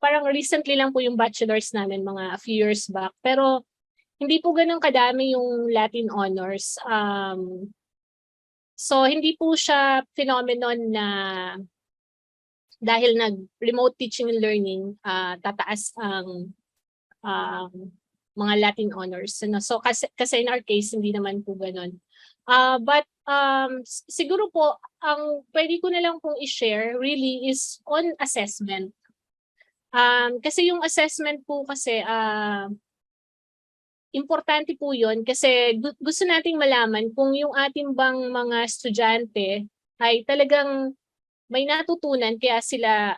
parang recently lang po yung bachelor's namin, mga a few years back. Pero hindi po ganun kadami yung Latin honors. So hindi po siya phenomenon na dahil nag-remote teaching and learning, tataas ang mga Latin honors. So kasi in our case, hindi naman po ganun. But siguro po, ang pwede ko na lang pong i-share really is on assessment. Kasi yung assessment po kasi, importante po yun kasi gusto nating malaman kung yung ating bang mga estudyante ay talagang may natutunan kaya sila,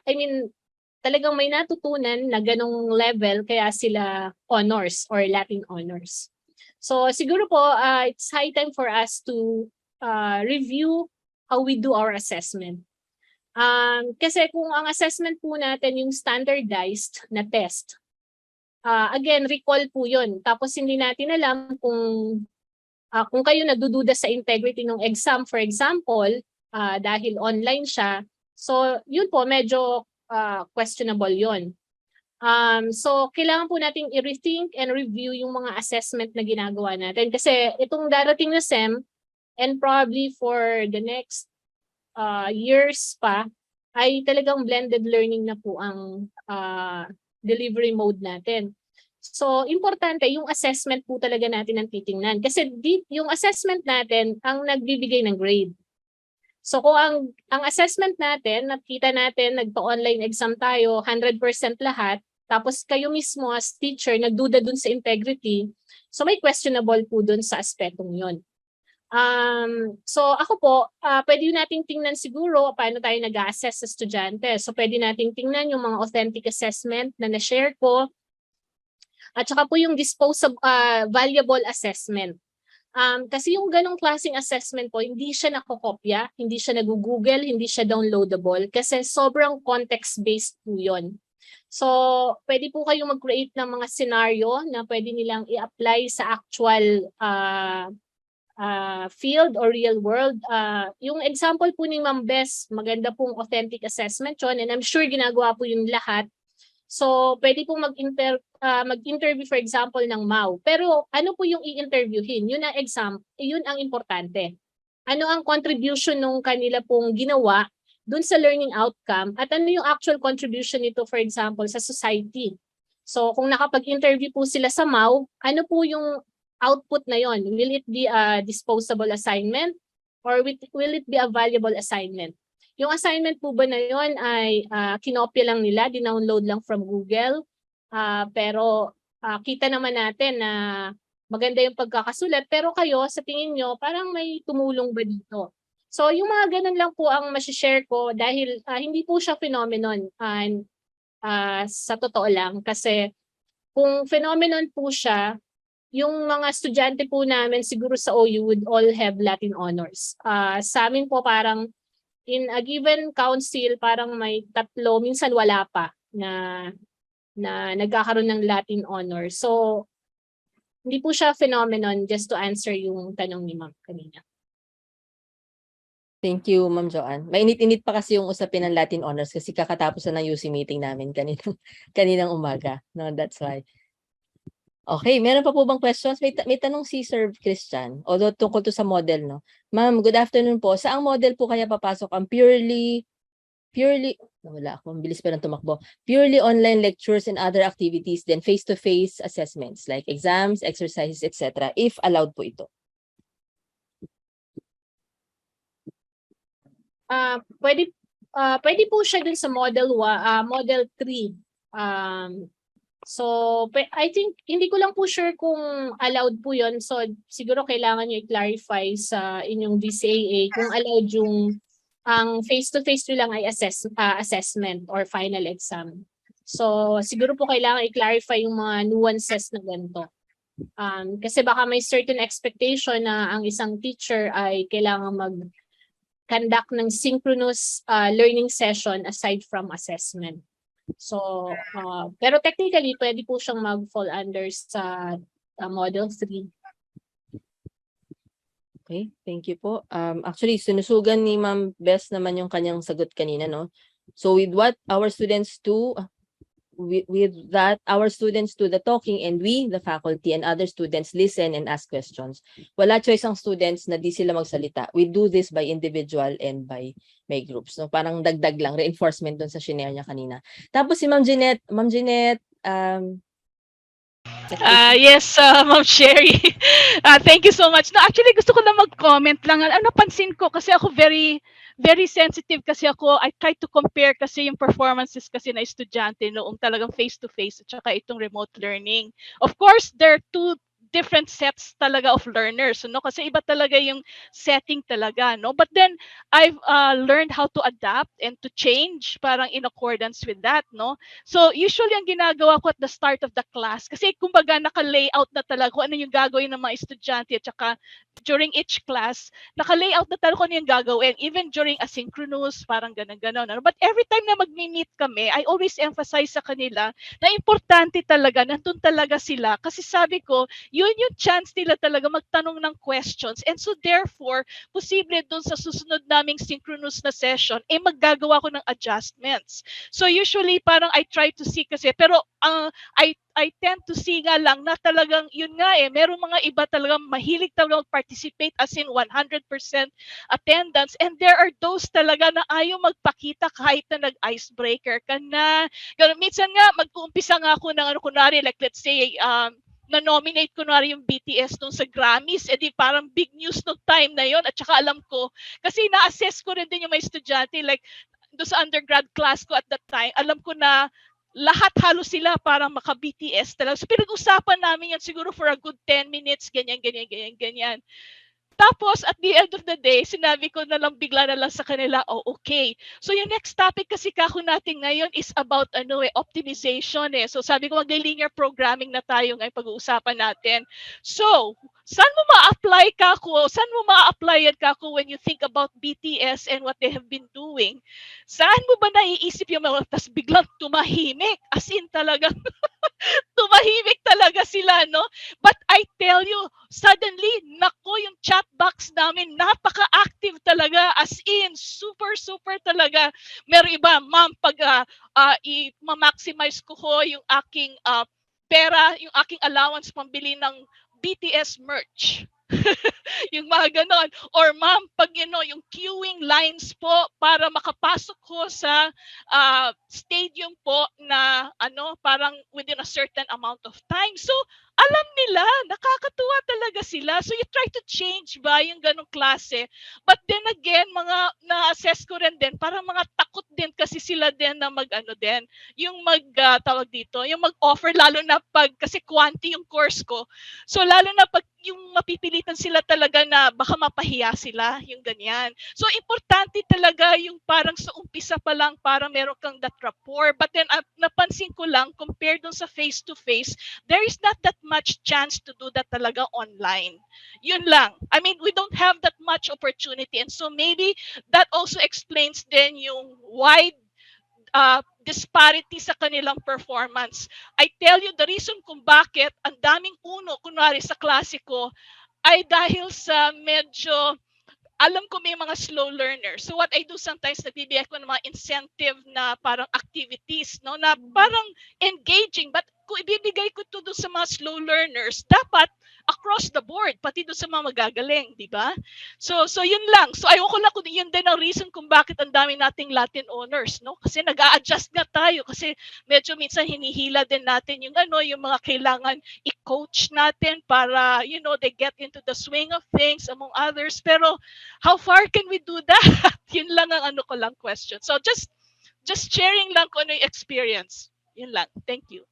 talagang may natutunan na ganong level kaya sila honors or Latin honors. So siguro po, it's high time for us to review how we do our assessment. Kasi kung ang assessment po natin yung standardized na test, again, recall po yun. Tapos hindi natin alam kung kayo nagdududa sa integrity ng exam, for example, dahil online siya. So yun po, medyo questionable yun. So kailangan po nating i-rethink and review yung mga assessment na ginagawa natin. Kasi itong darating na SEM and probably for the next years pa, ay talagang blended learning na po ang delivery mode natin. So, importante yung assessment po talaga natin ang titingnan. Kasi yung assessment natin ang nagbibigay ng grade. So, kung ang assessment natin, nakita natin, nagpa-online exam tayo, 100% lahat, tapos kayo mismo as teacher, nagduda dun sa integrity, so may questionable po dun sa aspetong yun. So ako po, pwede nating tingnan siguro paano tayo nag-assess sa estudyante. So pwede nating tingnan yung mga authentic assessment na na-share ko. At saka po yung valuable assessment. Kasi yung ganong klaseng assessment po, hindi siya nakokopya, hindi siya nag-google, hindi siya downloadable kasi sobrang context-based po yun. So, pwede po kayong mag-create ng mga scenario na pwede nilang i-apply sa actual field or real world. Yung example po ni Ma'am Bess, maganda pong authentic assessment yun and I'm sure ginagawa po yung lahat. So, pwede pong mag-interview for example ng MAU. Pero ano po yung i-interviewin? Yun ang yun ang importante. Ano ang contribution nung kanila pong ginawa dun sa learning outcome at ano yung actual contribution nito for example sa society. So, kung nakapag-interview po sila sa MAU, ano po yung output na yon? Will it be a disposable assignment or will it be a valuable assignment? Yung assignment po ba na yon ay kinopya lang nila, dinownload lang from Google, pero kita naman natin na maganda yung pagkakasulat, pero kayo sa tingin nyo parang may tumulong ba dito? So yung mga ganun lang po ang masishare ko dahil hindi po siya phenomenon sa totoo lang kasi kung phenomenon po siya, yung mga estudyante po namin siguro sa OU would all have Latin honors. Sa amin po parang in a given council parang may 3, minsan wala pa na nagkakaroon ng Latin honors. So hindi po siya phenomenon, just to answer yung tanong ni Ma'am kanina. Thank you, Ma'am Joanne. Mainit-init pa kasi yung usapin ng Latin honors kasi kakatapos na ng UC meeting namin kaninang umaga. No, that's why. Okay, meron pa po bang questions? May tanong si Sir Christian, although tungkol to sa model, no? Ma'am, good afternoon po. Saang model po kaya papasok ang purely, wala ako, bilis pa ng tumakbo. Purely online lectures and other activities, then face-to-face assessments like exams, exercises, etc. if allowed po ito? Pwede po siya dun sa model 3. So, I think, hindi ko lang po sure kung allowed po yun. So, siguro kailangan nyo i-clarify sa inyong DCAA kung allowed yung ang face-to-face nyo lang ay assessment or final exam. So, siguro po kailangan i-clarify yung mga nuances na ganito. Kasi baka may certain expectation na ang isang teacher ay kailangan mag-conduct ng synchronous learning session aside from assessment. So, pero technically, pwede po siyang mag-fall under sa Model 3. Okay, thank you po. Actually, sinusugan ni Ma'am Bess naman yung kanyang sagot kanina, no? So with what our students do, with that our students do the talking and we, the faculty and other students listen and ask questions. Wala choice ang students na di sila magsalita. We do this by individual and by groups. No? Parang dagdag lang, reinforcement dun sa shinare niya kanina. Tapos si Ma'am Jeanette, Yes, Ma'am Sherry. Thank you so much. No, actually, gusto ko lang mag-comment lang. Napansin ko kasi ako very sensitive kasi ako. I try to compare kasi yung performances kasi na estudyante noong talagang face-to-face at saka itong remote learning. Of course, there are two different sets talaga of learners, no? Kasi iba talaga yung setting talaga, no? But then I've learned how to adapt and to change parang in accordance with that, no? So usually ang ginagawa ko at the start of the class, kasi kumbaga naka-layout na talaga kung ano yung gagawin ng mga estudyante at saka during each class, naka-layout na talaga kung ano yung gagawin. Even during asynchronous, parang ganun-ganun. No? But every time na mag-meet kami, I always emphasize sa kanila na importante talaga, nandun talaga sila. Kasi sabi ko, yun yung chance nila talaga magtanong ng questions. And so therefore, posible dun sa susunod naming synchronous na session, maggagawa ko ng adjustments. So usually, parang I try to see kasi, pero I tend to see nga lang na talagang yun nga meron mga iba talagang mahilig talaga participate as in 100% attendance, and there are those talaga na ayaw magpakita kahit na nag-icebreaker ka na. Ganun, minsan nga mag-uumpisa nga ako ng kunwari like let's say na-nominate kunwari yung BTS nung sa Grammys, di parang big news nung time na yon. At saka alam ko, kasi na-assess ko rin din yung mga estudyante, like doon sa undergrad class ko at that time, alam ko na lahat halos sila parang maka-BTS talaga. So pinag-usapan namin yan siguro for a good 10 minutes, ganyan. Tapos, at the end of the day, sinabi ko na lang bigla na lang sa kanila, oh, okay. So, yung next topic kasi kako natin ngayon is about optimization. So, sabi ko, mag-linear programming na tayo ngayon pag-uusapan natin. So, saan mo ma-apply kako? Saan mo ma-apply yan kako when you think about BTS and what they have been doing? Saan mo ba naiisip yung mga, tas biglang tumahimik? As in talagang tumahimik talaga sila, no? But I tell you, suddenly, nako, yung chat box namin, napaka-active talaga. As in, super talaga. Meron iba, ma'am, pag i-maximize ko yung aking pera, yung aking allowance pambili ng BTS merch. Yung mga ganon. Or ma'am, pag yung queuing lines po para makapasok ko sa stadium po na parang within a certain amount of time. So, alam nila, nakakatuwa talaga sila. So, you try to change ba yung ganong klase. But then again, mga na-assess ko rin din, parang mga takot din kasi sila din na din, yung tawag dito, yung mag-offer, lalo na pag, kasi quanti yung course ko. So, lalo na pag yung mapipilitan sila talaga na baka mapahiya sila, yung ganyan. So, importante talaga yung parang sa umpisa pa lang, parang meron kang that rapport. But then, napansin ko lang, compared dun sa face-to-face, there is not that much chance to do that talaga online. Yun lang. I mean, we don't have that much opportunity. And so, maybe that also explains then yung wide disparity sa kanilang performance. I tell you, the reason kung bakit ang daming uno, kunwari sa klase ko, ay dahil sa medyo, alam ko may mga slow learners. So what I do sometimes, nagbibigay ko ng mga incentive na parang activities, no, na parang engaging. But kung ibibigay ko to doon sa mga slow learners, dapat across the board, pati doon sa mga magagaling, di ba? So yun lang. So ayoko lang kung yun din ang reason kung bakit ang dami nating Latin honors, no? Kasi nag-a-adjust nga tayo kasi medyo minsan hinihila din natin yung yung mga kailangan i-coach natin para, they get into the swing of things among others. Pero how far can we do that? Yun lang ang ko lang question. So just sharing lang kung ano yung experience. Yun lang. Thank you.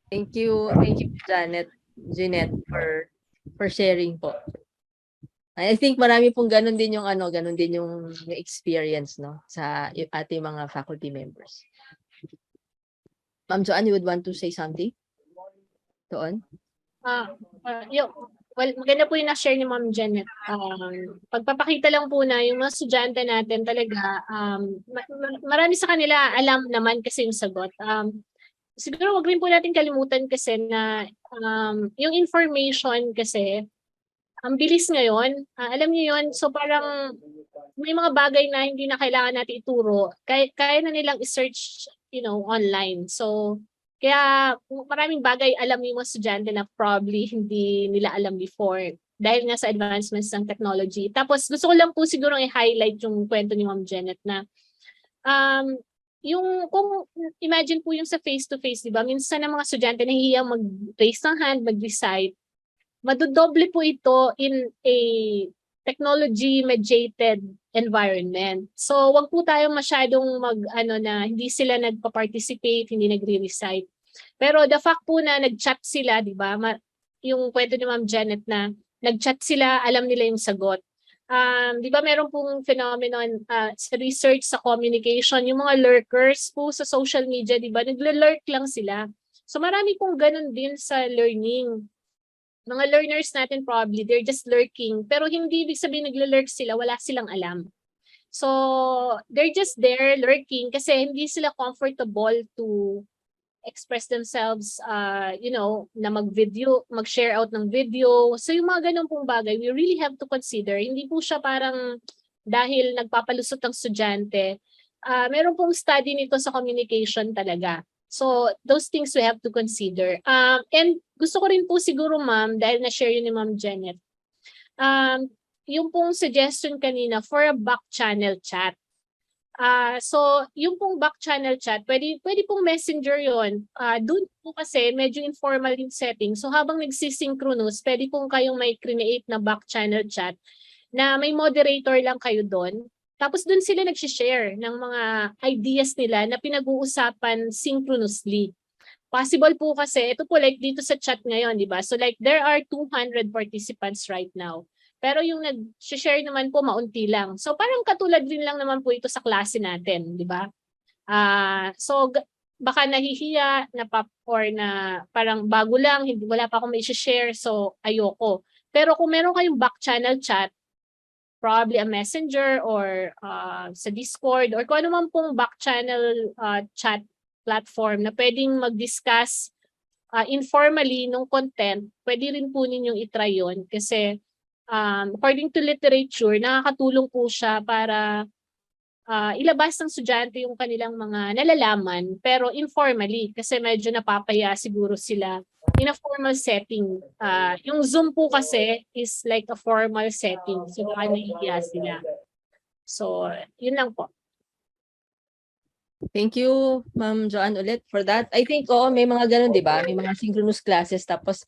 Thank you, Jeanette, for sharing po. I think marami pong ganun din yung experience, no, sa ating mga faculty members. Ma'am Joanne, you would want to say something? Doon? Well, maganda po yung na-share ni Ma'am Janet. Pagpapakita lang po na yung mga estudyante natin talaga, marami sa kanila alam naman kasi yung sagot. Siguro wag rin po natin kalimutan kasi na yung information kasi ang bilis ngayon. Alam niyo yun, so parang may mga bagay na hindi na kailangan natin ituro. Kaya na nilang i-search, online. So, kaya maraming bagay alam yung mga estudyante na probably hindi nila alam before dahil nga sa advancements ng technology. Tapos gusto ko lang po siguro i-highlight yung kwento ni Ma'am Janet na yung kung imagine po yung sa face-to-face, di ba? Minsan ang mga estudyante nahihiyang mag-raise ng hand, mag-recite. Madodoble po ito in a technology-mediated environment. So, wag po tayong masyadong na hindi sila nagpa-participate, hindi nagre-recite. Pero the fact po na nag-chat sila, di ba? Yung kwento ni Ma'am Janet na nag-chat sila, alam nila yung sagot. Di ba meron pong phenomenon sa research sa communication, yung mga lurkers po sa social media, di ba? Nagle-lurk lang sila. So marami pong ganun din sa learning. Mga learners natin probably, they're just lurking. Pero hindi ibig sabihin nagle-lurk sila, wala silang alam. So, they're just there lurking kasi hindi sila comfortable to express themselves, na mag-video, mag-share out ng video. So, yung mga ganun pong bagay, we really have to consider. Hindi po siya parang dahil nagpapalusot ang estudyante. Meron pong study nito sa communication talaga. So, those things we have to consider. And gusto ko rin po siguro, ma'am, dahil na-share yun ni Ma'am Janet, yung pong suggestion kanina for a back channel chat. So, yung pong back channel chat, pwede pong messenger yon. Doon po kasi medyo informal yung setting. So, habang nagsisynchronous, pwede pong kayong may create na back channel chat na may moderator lang kayo doon. Tapos doon sila nag-share ng mga ideas nila na pinag-uusapan synchronously. Possible po kasi, ito po like dito sa chat ngayon, di ba? So like there are 200 participants right now. Pero yung nag-share naman po, maunti lang. So parang katulad din lang naman po ito sa klase natin, di ba? So baka nahihiya or na parang bago lang, wala pa akong may share, so ayoko. Pero kung meron kayong back channel chat, probably a messenger or sa Discord or kung ano man pong back channel chat platform na pwedeng mag-discuss informally nung content, pwede rin po ninyong itry yun kasi according to literature, nakakatulong po siya para ilabas ng estudyante yung kanilang mga nalalaman pero informally kasi medyo napapaya siguro sila in a formal setting. Yung Zoom po kasi is like a formal setting. So, baka nahihiya sila. So, yun lang po. Thank you, Ma'am Joanne, ulit for that. I think, may mga ganun, di ba? May mga synchronous classes, tapos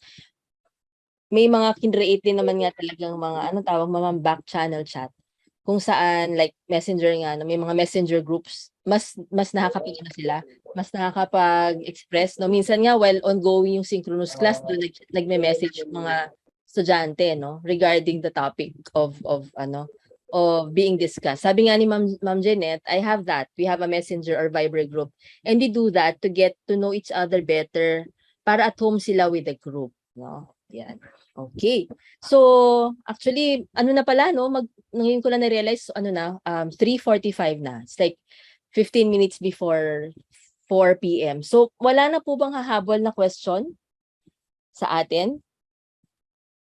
may mga kinreate din naman nga talagang mga, mga back channel chat. Kung saan, like, messenger nga, may mga messenger groups, mas nakakapigil na sila, mas nakakapag-express, no? Minsan nga, while ongoing yung synchronous class, doon nagme-message mga estudyante, no? Regarding the topic of being discussed. Sabi nga ni Ma'am Janet, I have that. We have a messenger or Viber group. And we do that to get to know each other better para at home sila with the group, no? Yan. Okay. So, actually, na pala, no? Ngayon ko lang na-realize, 3:45 na. It's like 15 minutes before 4 p.m. So, wala na po bang hahabol na question sa atin?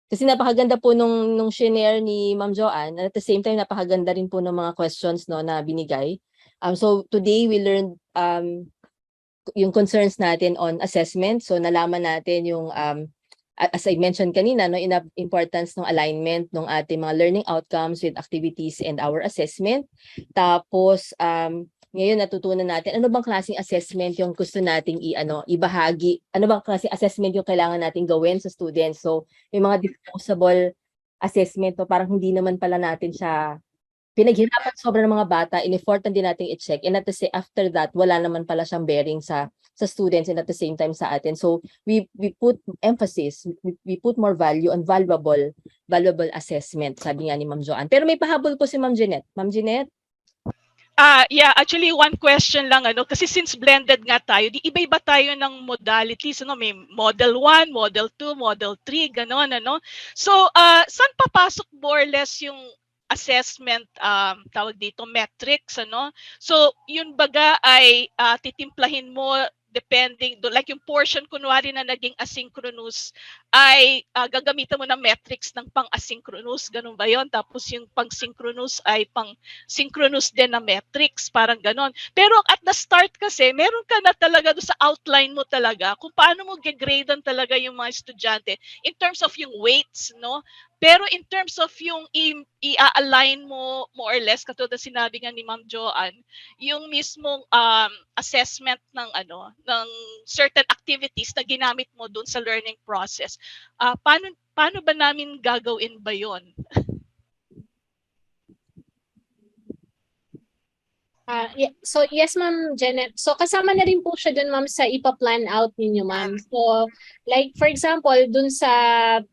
Kasi napakaganda po nung share ni Ma'am Joanne, and at the same time, napakaganda rin po ng mga questions, no, na binigay. So, today, we learned yung concerns natin on assessment. So, nalaman natin yung as I mentioned kanina, no, importance ng alignment ng ating mga learning outcomes with activities and our assessment. Tapos, ngayon natutunan natin, ano bang klaseng assessment yung gusto nating ibahagi? Ano bang klaseng assessment yung kailangan nating gawin sa students? So, may mga disposable assessment, no, parang hindi naman pala natin siya pinaghirapan sobra ng mga bata, in-effortan din natin i-check. And after that, wala naman pala siyang bearing sa students and at the same time sa atin. So we put emphasis, we put more value on valuable assessment, sabi nga ni Ma'am Joanne. Pero may pahabol po si Ma'am Jeanette. Ma'am Jeanette? Yeah, actually one question lang kasi since blended nga tayo, di iba-iba tayo ng modalities, may model 1, model 2, model 3, ganon So, saan papasok more or less yung assessment tawag dito metrics So, yun baga ay titimplahin mo depending, like yung portion kunwari na naging asynchronous ay gagamitan mo ng metrics ng pang-asynchronous, ganun ba yon? Tapos yung pang-synchronous ay pang-synchronous din na metrics, parang ganon. Pero at the start kasi, meron ka na talaga doon sa outline mo talaga kung paano mo gagradean talaga yung mga estudyante in terms of yung weights, no? Pero in terms of yung i-align mo more or less, katulad na sinabi nga ni Ma'am Joanne, yung mismong assessment ng ng certain activities na ginamit mo dun sa learning process. Paano ba namin gagawin ba 'yon? So yes, Ma'am Janet. So kasama na rin po siya dun, Ma'am, sa ipa-plan out ninyo, Ma'am. So like for example, dun sa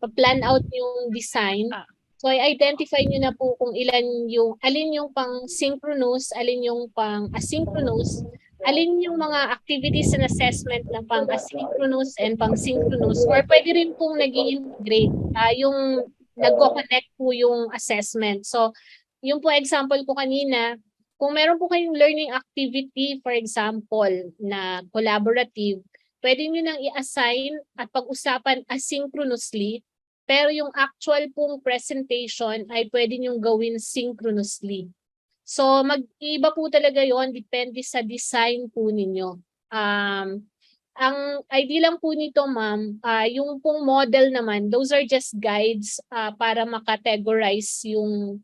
pa-plan out yung design, so i-identify niyo na po kung alin yung pang synchronous, alin yung pang asynchronous, alin yung mga activities and assessment na pang asynchronous and pang synchronous, or pwede rin pong nag-i-integrate yung nagko-connect po yung assessment. So yung po example ko kanina, kung meron po kayong learning activity, for example, na collaborative, pwede nyo nang i-assign at pag-usapan asynchronously, pero yung actual pong presentation ay pwede nyo gawin synchronously. So mag-iba po talaga yon, depende sa design po ninyo. Ang idea lang po nito, Ma'am, yung pong model naman, those are just guides para makategorize yung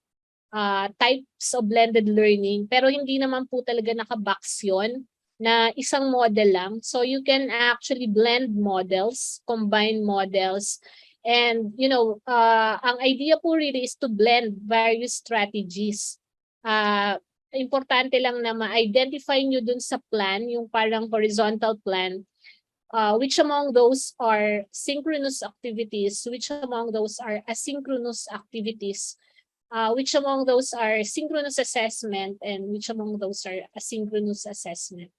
types of blended learning, pero hindi naman po talaga nakabox yun na isang model lang. So you can actually blend models, combine models, and ang idea po really is to blend various strategies. Importante lang na ma-identify nyo dun sa plan, yung parang horizontal plan, which among those are synchronous activities, which among those are asynchronous activities, which among those are synchronous assessment, and which among those are asynchronous assessment.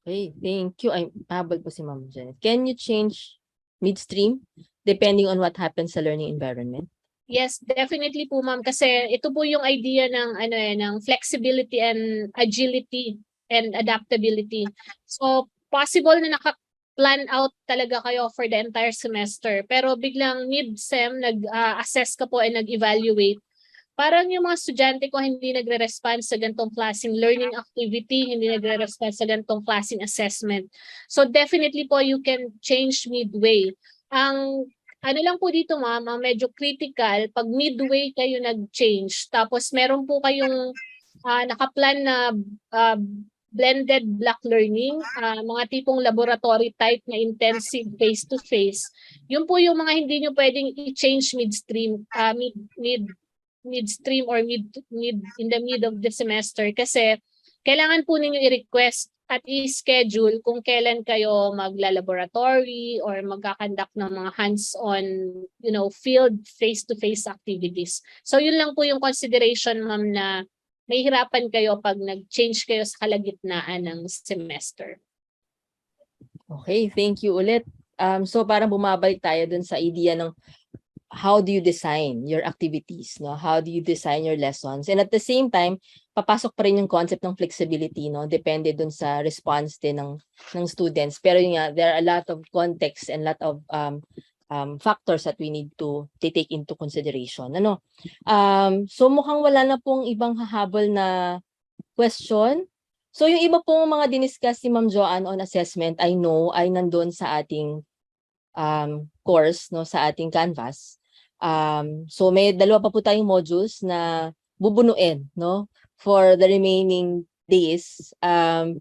Okay, thank you. Ay, habol po si Ma'am Janet. Can you change midstream depending on what happens sa learning environment? Yes, definitely po, Ma'am, kasi ito po yung idea ng ng flexibility and agility and adaptability. So possible na plan out talaga kayo for the entire semester, pero biglang mid-sem nag-assess ka po and nag-evaluate. Parang yung mga estudyante ko hindi nagre-respond sa ganitong klaseng learning activity, hindi nagre-respond sa ganitong klaseng assessment. So definitely po you can change midway. Ang ano lang po dito, Ma'am, ang medyo critical, pag midway kayo nag-change, tapos meron po kayong nakaplan na blended block learning, mga tipong laboratory type na intensive face-to-face, yun po yung mga hindi nyo pwedeng i-change midstream, midstream or in the mid of the semester, kasi kailangan po ninyo i-request at i-schedule kung kailan kayo magla-laboratory or magkakandak ng mga hands-on, field face-to-face activities. So yun lang po yung consideration, Ma'am, na mahihirapan kayo pag nag-change kayo sa kalagitnaan ng semester. Okay, thank you ulit. So parang bumabalik tayo dun sa idea ng how do you design your activities, no? How do you design your lessons? And at the same time, papasok pa rin yung concept ng flexibility, no? Depende dun sa response din ng students. Pero yun nga, there are a lot of context and lot of factors that we need to take into consideration. So mukhang wala na pong ibang hahabol na question. So yung iba pong mga diniscuss ni Ma'am Joanne on assessment, I know ay nandun sa ating course, no, sa ating Canvas. So may dalawa pa po tayong modules na bubunuin, no, for the remaining days.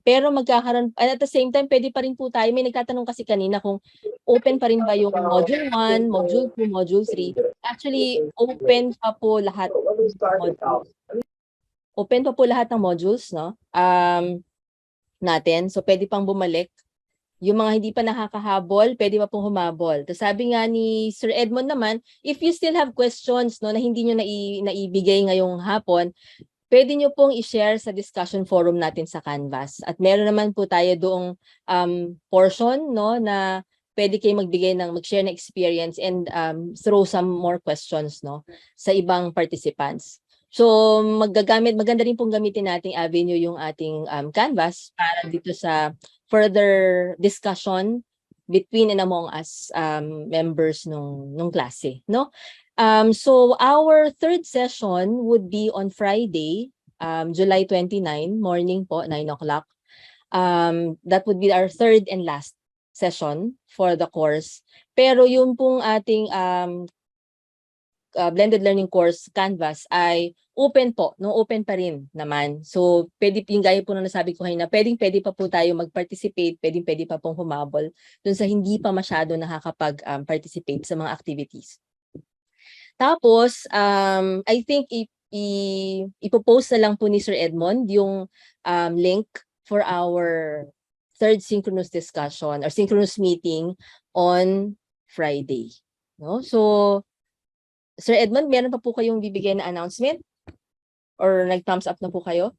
Pero magkakaroon, and at the same time, pwede pa rin po tayo, may nagtatanong kasi kanina kung open pa rin ba yung module 1, module 2, module 3. Actually, open pa po lahat ng modules. Open pa po lahat ng modules, no, natin. So pwede pang bumalik. Yung mga hindi pa nakakahabol, pwede pa pong humabol. Tapos sabi nga ni Sir Edmond naman, if you still have questions, no, na hindi nyo naibigay ngayong hapon, pwede nyo pong i-share sa discussion forum natin sa Canvas. At meron naman po tayo doong portion, no, na pwede kayo mag-share ng experience and throw some more questions, no, sa ibang participants. So maganda rin pong gamitin nating avenue yung ating Canvas para dito sa further discussion between and among us members nung klase, no? So our third session would be on Friday, July 29, morning po, 9 o'clock. That would be our third and last session for the course. Pero yung pong ating blended learning course Canvas ay open po, no, open pa rin naman. So pwede yung gaya po na nasabi ko kanina, pwede pa po tayo mag-participate, pwede pa pong humabol dun sa hindi pa masyado nakakapag-participate sa mga activities. Tapos I think ipopost na lang po ni Sir Edmond yung link for our third synchronous discussion or synchronous meeting on Friday, no? So Sir Edmond, meron pa po kayong bibigyan na announcement? Or nag-thumbs up na po kayo?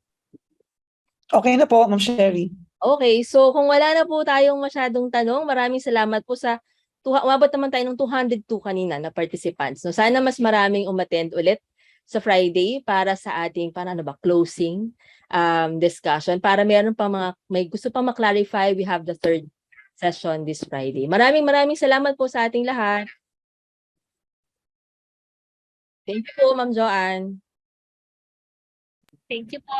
Okay na po, Ma'am Sherry. Okay, so kung wala na po tayong masyadong tanong, maraming salamat po sa umabot naman tayo ng 202 kanina na participants. No, sana mas maraming umattend ulit sa Friday para sa ating closing discussion. Para meron pa may gusto pa ma-clarify, we have the third session this Friday. Maraming salamat po sa ating lahat. Thank you po, Ma'am Joanne. Thank you po.